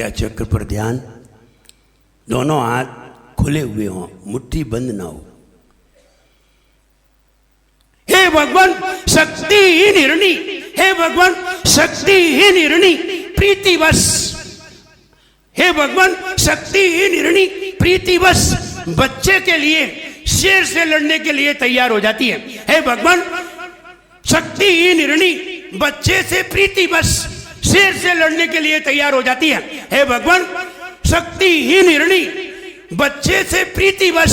आज्ञा चक्र पर ध्यान, दोनों हाथ खुले हुए हों, मुट्ठी बंद ना हो। हे भगवान शक्तिहीन हिरणी, हे भगवान शक्तिहीन हिरणी प्रीतिवश, हे भगवान शक्तिहीन हिरणी प्रीतिवश बच्चे के लिए शेर से लड़ने के लिए तैयार हो जाती है। हे भगवान शक्तिहीन हिरणी बच्चे से प्रीतिवश शेर से लड़ने के लिए तैयार हो जाती है। हे भगवान शक्तिहीन हिरणी बच्चे से प्रीतिवश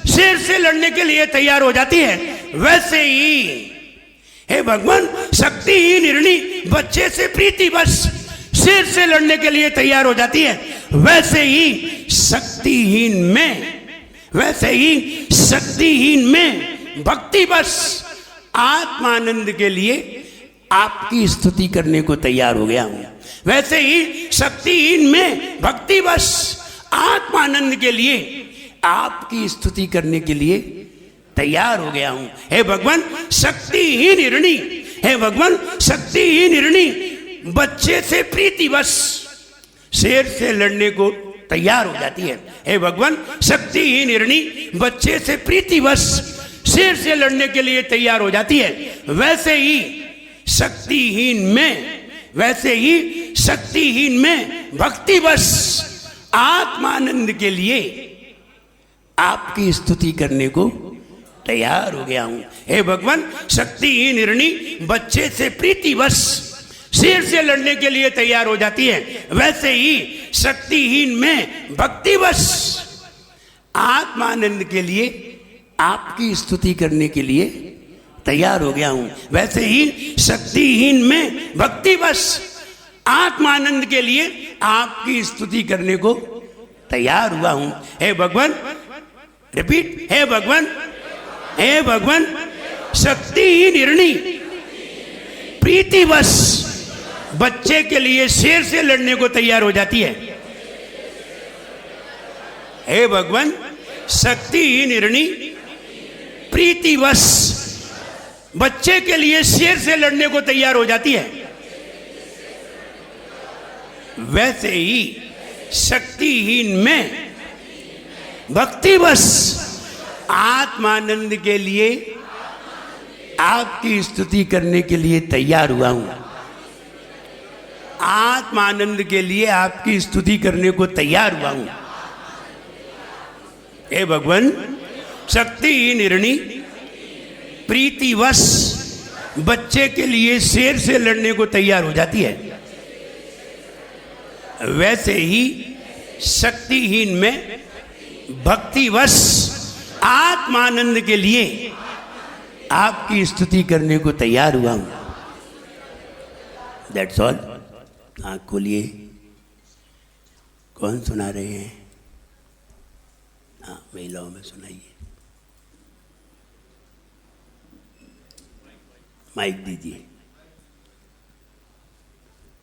शेर से लड़ने के लिए तैयार हो जाती है। वैसे ही हे भगवान शक्तिहीन हिरणी बच्चे से प्रीतिवश शेर से लड़ने के लिए तैयार हो जाती है। वैसे ही शक्तिहीन में भक्तिवश आत्मानंद के लिए आपकी स्तुति करने को तैयार हो गया हूं। वैसे ही शक्तिहीन में भक्तिवश आत्मानंद के लिए आपकी स्तुति करने के लिए तैयार हो गया हूं। हे भगवान शक्तिहीन हिरणी, हे भगवान शक्तिहीन हिरणी बच्चे से प्रीतिवश शेर से लड़ने को तैयार हो जाती है। हे भगवान शक्तिहीन हिरणी बच्चे से प्रीतिवश शेर से लड़ने के लिए तैयार हो जाती है। वैसे ही शक्तिहीन में भक्तिवश आत्मानंद के लिए आपकी स्तुति करने को तैयार हो गया हूं। हे भगवान शक्तिहीन हिरणी बच्चे से प्रीतिवश शेर से लड़ने के लिए तैयार हो जाती है। वैसे ही शक्तिहीन में भक्तिवश आत्मानंद के लिए आपकी स्तुति करने के लिए तैयार हो गया हूं। वैसे ही शक्तिहीन में भक्तिवश आत्मानंद के लिए आपकी स्तुति करने को तैयार हुआ हूं। हे भगवान, रिपीट, हे भगवान शक्तिहीन हिरणी प्रीतिवश बच्चे के लिए शेर से लड़ने को तैयार हो जाती है। हे भगवान शक्तिहीन हिरणी प्रीतिवश बच्चे के लिए शेर से लड़ने को तैयार हो जाती है। वैसे ही शक्तिहीन में भक्तिवश आत्मानंद के लिए आपकी स्तुति करने के लिए तैयार हुआ हूं। आत्मानंद के लिए आपकी स्तुति करने को तैयार हुआ हूं। हे भगवान शक्तिहीन हिरणी प्रीतिवश बच्चे के लिए शेर से लड़ने को तैयार हो जाती है। वैसे ही शक्तिहीन में भक्तिवश आत्मानंद के लिए आपकी स्तुति करने को तैयार हुआ हूं। That's all. आँख खोलिए। कौन सुना रहे हैं? हाँ, महिलाओं में सुनाइए। माइक दीजिए।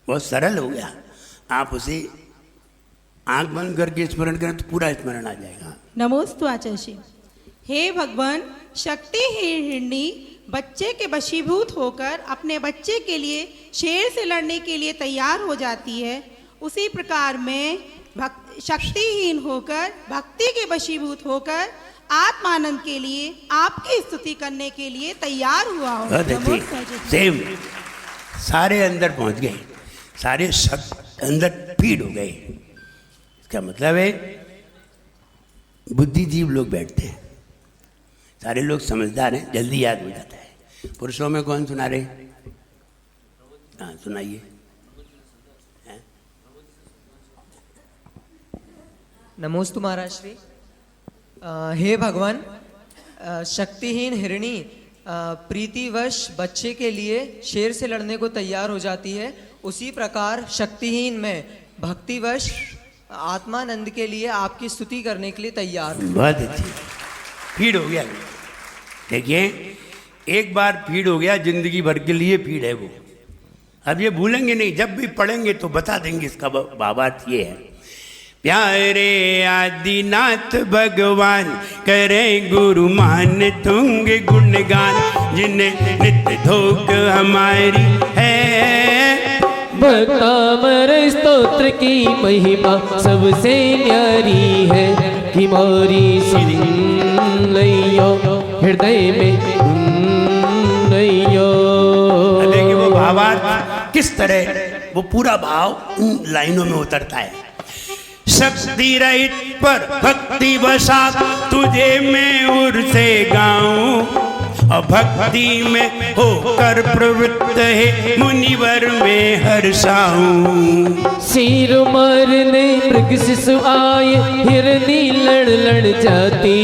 बहुत सरल हो गया। आप उसे आंख बंद करके स्मरण करें तो पूरा स्मरण आ जाएगा। नमोस्तु आचार्य श्री। हे भगवान शक्तिहीन हिरणी बच्चे के वशीभूत होकर अपने बच्चे के लिए शेर से लड़ने के लिए तैयार हो जाती है, उसी प्रकार मैं शक्तिहीन होकर भक्ति के वशीभूत होकर आत्मानंद के लिए आपकी स्तुति करने के लिए तैयार हुआ हूँ। सेम सारे अंदर पहुंच गए, सारे अंदर फीड हो गए। इसका मतलब है बुद्धिजीव लोग बैठते हैं, सारे लोग समझदार हैं, जल्दी याद हो जाता है। पुरुषों में कौन सुना रहे? हाँ सुनाइए। नमोस्तु महाराज श्री। हे भगवान शक्तिहीन हिरणी प्रीतिवश बच्चे के लिए शेर से लड़ने को तैयार हो जाती है, उसी प्रकार शक्तिहीन में भक्तिवश आत्मानंद के लिए आपकी स्तुति करने के लिए तैयार हूँ। बहुत अच्छी फीड हो गया। देखिए एक बार फीड हो गया, जिंदगी भर के लिए फीड है वो। अब ये भूलेंगे नहीं, जब भी पढ़ेंगे तो बता देंगे। इसका भावार्थ ये है, प्यारे आदिनाथ भगवान करें गुरु मान तुंग गुणगान, जिन्हें नित्य धोख हमारी है भक्तामर स्तोत्र की महिमा सबसे न्यारी है कि मोरी सुन लियो हृदय में लियो। देखिए वो भावार्थ किस तरह वो पूरा भाव उन लाइनों में उतरता है। शक्ति रहित पर भक्ति बसा तुझे मैं उर से गाऊं, और भक्ति में होकर प्रवृत्त है मुनिवर में हर्षाऊं। सिर मारने मृग शिशु आए हिरनी लड़ लड़ जाती,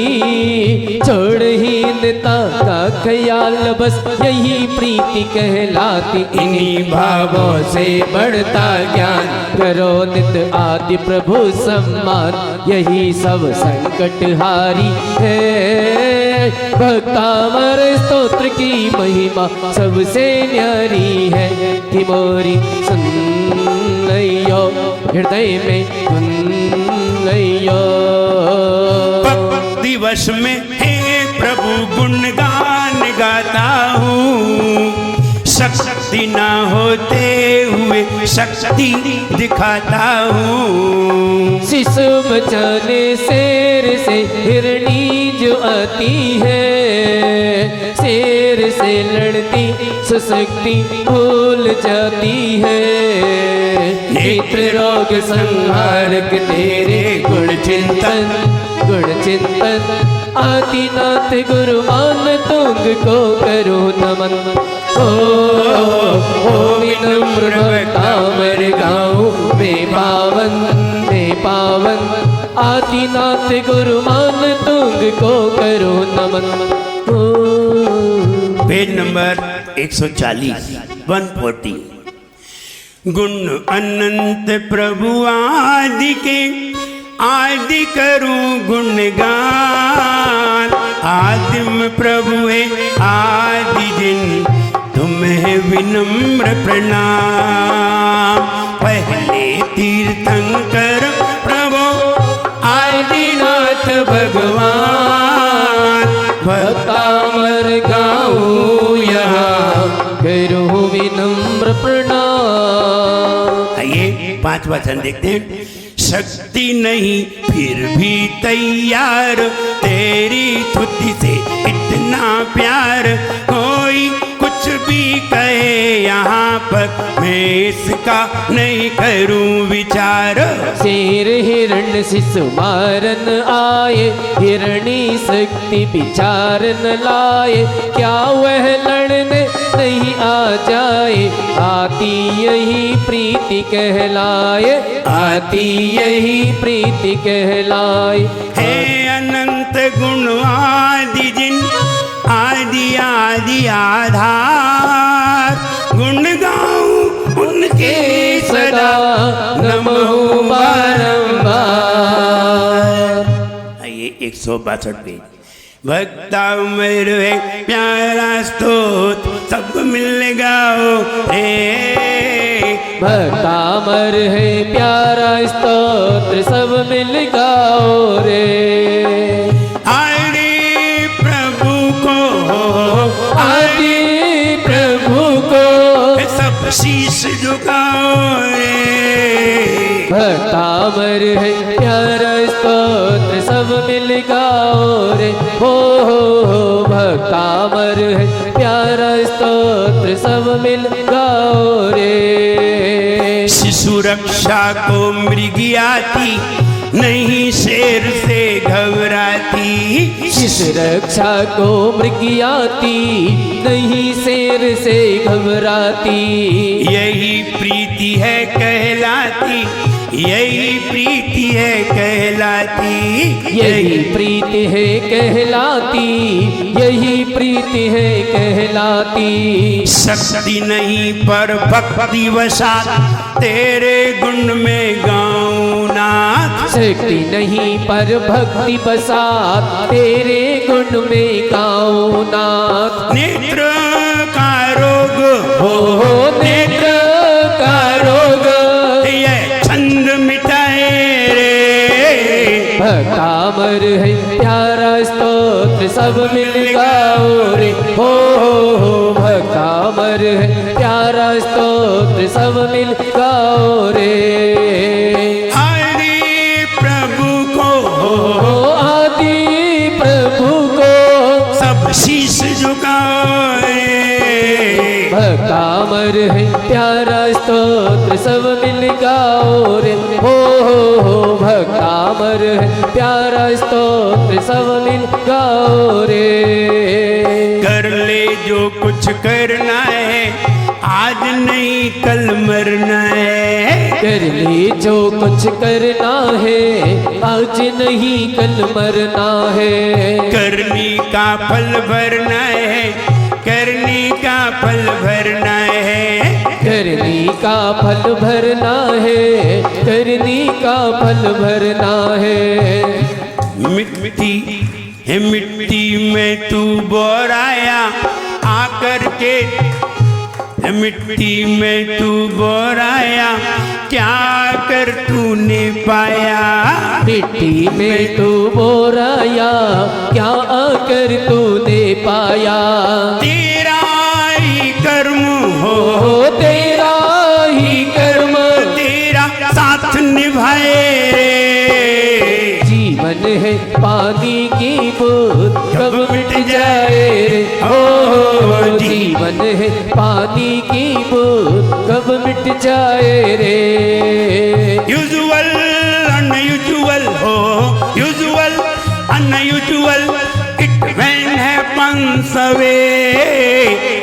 छोड़ हीनता का ख्याल बस यही प्रीति कहलाती। इन्हीं भावों से बढ़ता ज्ञान करो नित आदि प्रभु सम्मान, यही सब संकट हारी है। भक्तामर स्तोत्र की महिमा सबसे न्यारी है कि मोरी सुन लियो हृदय में सुन लियो। भक्ति वश में हे प्रभु गुणगान गाता हूँ, शक्ति ना होते हुए शक्ति दिखाता हूँ। शिशु बचाने शेर से हिरणी जो आती है, शेर से लड़ती सुशक्ति भूल जाती है। नेत्र रोग संहारक तेरे गुण चिंतन आदिनाथ गुरु मान तुंग को करो नमन। ओ विनम्र भक्तामर गाऊं मैं पावन आदिनाथ गुरु मान तुंग को करो नमन। Page number 140 140। गुण अनंत प्रभु आदि के आदि करूं गुणगान, आदिम प्रभु है आदि जिन तुम्हें विनम्र प्रणाम। पहले तीर्थंकर प्रभु आदिनाथ भगवान, भक्तामर गाऊं यहाँ करो विनम्र प्रणाम। आइए 5 वचन देखते हैं। शक्ति नहीं फिर भी तैयार, तेरी तुति से इतना प्यार, कोई कुछ भी कहे यहाँ पर मैं इसका नहीं करूं विचार। शेर हिरण शिशु मारन आए, हिरणी शक्ति विचारन लाए, क्या वह लड़ने नहीं आ जाए, आती यही प्रीति कहलाए, आती यही प्रीति कहलाए। हे अनंत गुण आदि जिन आदि आदि आधार, गुण गाऊं उनके सदा नमो बारंबार। आइए 162 पेज। भक्तामर है प्यारा स्तोत्र सब मिल गाओ रे, भक्तामर है प्यारा स्तोत्र सब मिल गाओ रे। आदि प्रभु को सब शीश झुकाओ रे। भक्तामर है प्यारा स्तोत्र सब मिल गाओ रे। हो भक्तामर है प्यारा स्तोत्र सब मिल गाओ रे। शिशु रक्षा को मृगी आती, नहीं शेर से घबराती। शिशु रक्षा को मृगी आती, नहीं शेर से घबराती। यही प्रीति है कहलाती, यही प्रीति है कहलाती, यही प्रीति है कहलाती, यही प्रीति है कहलाती। शक्ति नहीं पर भक्ति वसात तेरे गुण में गाऊं नाथ। शक्ति नहीं पर भक्ति बसात तेरे गुण में गाऊं नाथ। नेत्र का रोग हो नेत्र का रोग, ये छंद मिटाए रे। भक्तामर है प्यारा प्यारा स्तोत्र सब मिल गाओ रे, हो भक्ता अमर है प्यारा स्तोत्र सब मिल गाओ रे। आदि प्रभु को आदि प्रभु को सब शीश झुकाए, भक्ता अमर है प्यारा स्तोत्र सब मिल गाओ रे, हो भक्ता अमर है प्यारा स्तोत्र सब मिल गाओ रे। कर ले जो कुछ करना है, आज नहीं कल मरना है। कर ले जो कुछ करना है, आज नहीं कल मरना है। करनी का फल भरना है, करनी का फल भरना है। करनी का फल भरना है, करनी का फल भरना है। मिट्टी है मिट्टी में तू बोराया आकर के, मिट्टी में तू बोराया क्या कर तूने पाया। मिट्टी में तू बोराया क्या आकर तूने पाया। तेरा ही कर्म हो, तेरा ही कर्म तेरा साथ निभाए रे। जीवन है पानी की बूंद कब मिट जाए रे, हो जीवन है पानी की बूंद कब मिट जाए रे। यूजुअल अनयूजुअल हो, usual unusual it when happens away.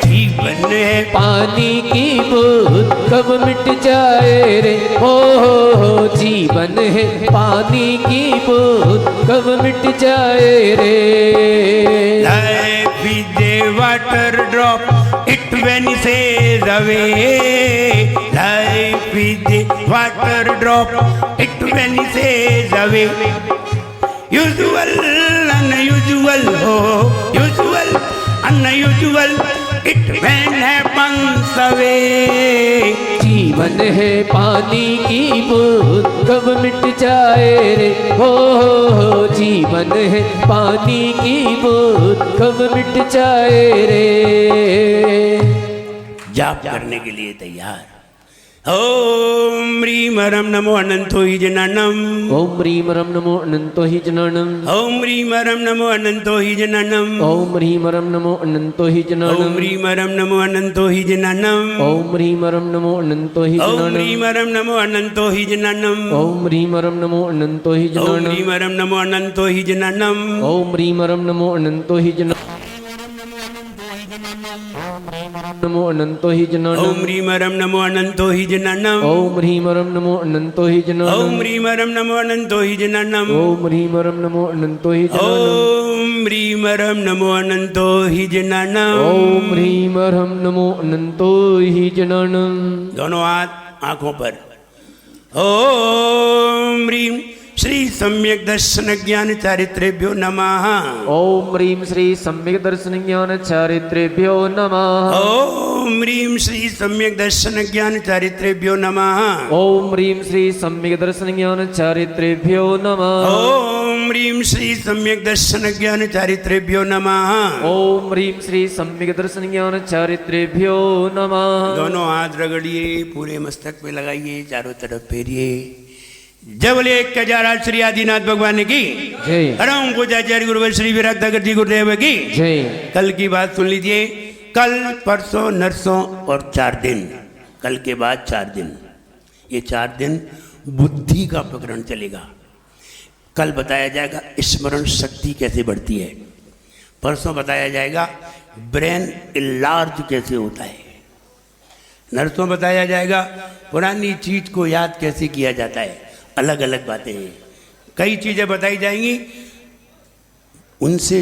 जीवन है पानी की बूंद कब मिट जाए रे, हो जीवन है पानी की बूंद कब मिट जाए रे। Life is a water drop, it vanishes away. Life is a water drop, it vanishes away. Usual, unusual, oh, usual, unusual, it when happens away. जीवन है पानी की बूंद कब मिट जाए रे, हो जीवन है पानी की बूंद कब मिट जाए रे। जाप करने के लिए तैयार। ओम ह्रीम हरम नमो अनंतो हि जनानम। ओम ह्रीम रम नमो अनंतो हि जनानम। ओम ह्रीम हरम नमो अनंतो हि जनानम। ओम ह्रीम रम नमो अनंतो हि जनानम। ओम ह्रीम हरम नमो अनंतो हि जनानम। ओम ह्रीम रम नमो अनंतो हि ओम जनानम। ह्रीम हरम नमो अनंतो हि जनानम। ओम ह्रीम रम नमो अनंतो हि ओम जनानम। ह्रीम हरम नमो अनंतो हि जनानम। ओम ह्रीम रम नमो अनंतो हि जनानम। नमो अनंतो हि जनानम। ओम ह्रीम हरम नमो अनंतो हि जनानम। ओम ह्रीम रम नमो अनंतो हि जनानम। ओम ह्रीम हरम नमो अनंतो हि जनानम। ओम ह्रीम रम नमो अनंतो हि जनानम। ओम ह्रीम हरम नमो अनंतो हि जनानम। ओम ह्रीम रम नमो अनंतो हि जनानम। दोनों हाथ आंखों पर। ओम ह्रीम श्री सम्यक दर्शन ज्ञान चारित्रेभ्यो नमः। ओम ह्रीम श्री सम्यक दर्शन ज्ञान चारित्रेभ्यो नमः। ओम ह्रीम श्री सम्यक दर्शन ज्ञान चारित्रेभ्यो नमः। ओम ह्रीम श्री सम्यक दर्शन ज्ञान चारित्रेभ्यो नमः। ओम ह्रीम श्री सम्यक दर्शन ज्ञान चारित्रेभ्यो नमः। ओम ह्रीम श्री सम्यक दर्शन ज्ञान चारित्रेभ्यो नमः। दोनों हाथ रगड़िए, पूरे मस्तक पे लगाइए, चारों तरफ फेरिए। जय बोले 1000 श्री आदिनाथ भगवान की जय। हरम पूजाचार्य गुरुवर श्री विराट जी गुरुदेव की जय। कल की बात सुन लीजिए। कल परसों नरसों और 4 दिन, कल के बाद 4 दिन, ये 4 दिन बुद्धि का प्रकरण चलेगा। कल बताया जाएगा स्मरण शक्ति कैसे बढ़ती है। परसों बताया जाएगा ब्रेन इलार्ज कैसे होता है। नरसों बताया जाएगा पुरानी चीज को याद कैसे किया जाता है। अलग अलग बातें हैं, कई चीजें बताई जाएंगी, उनसे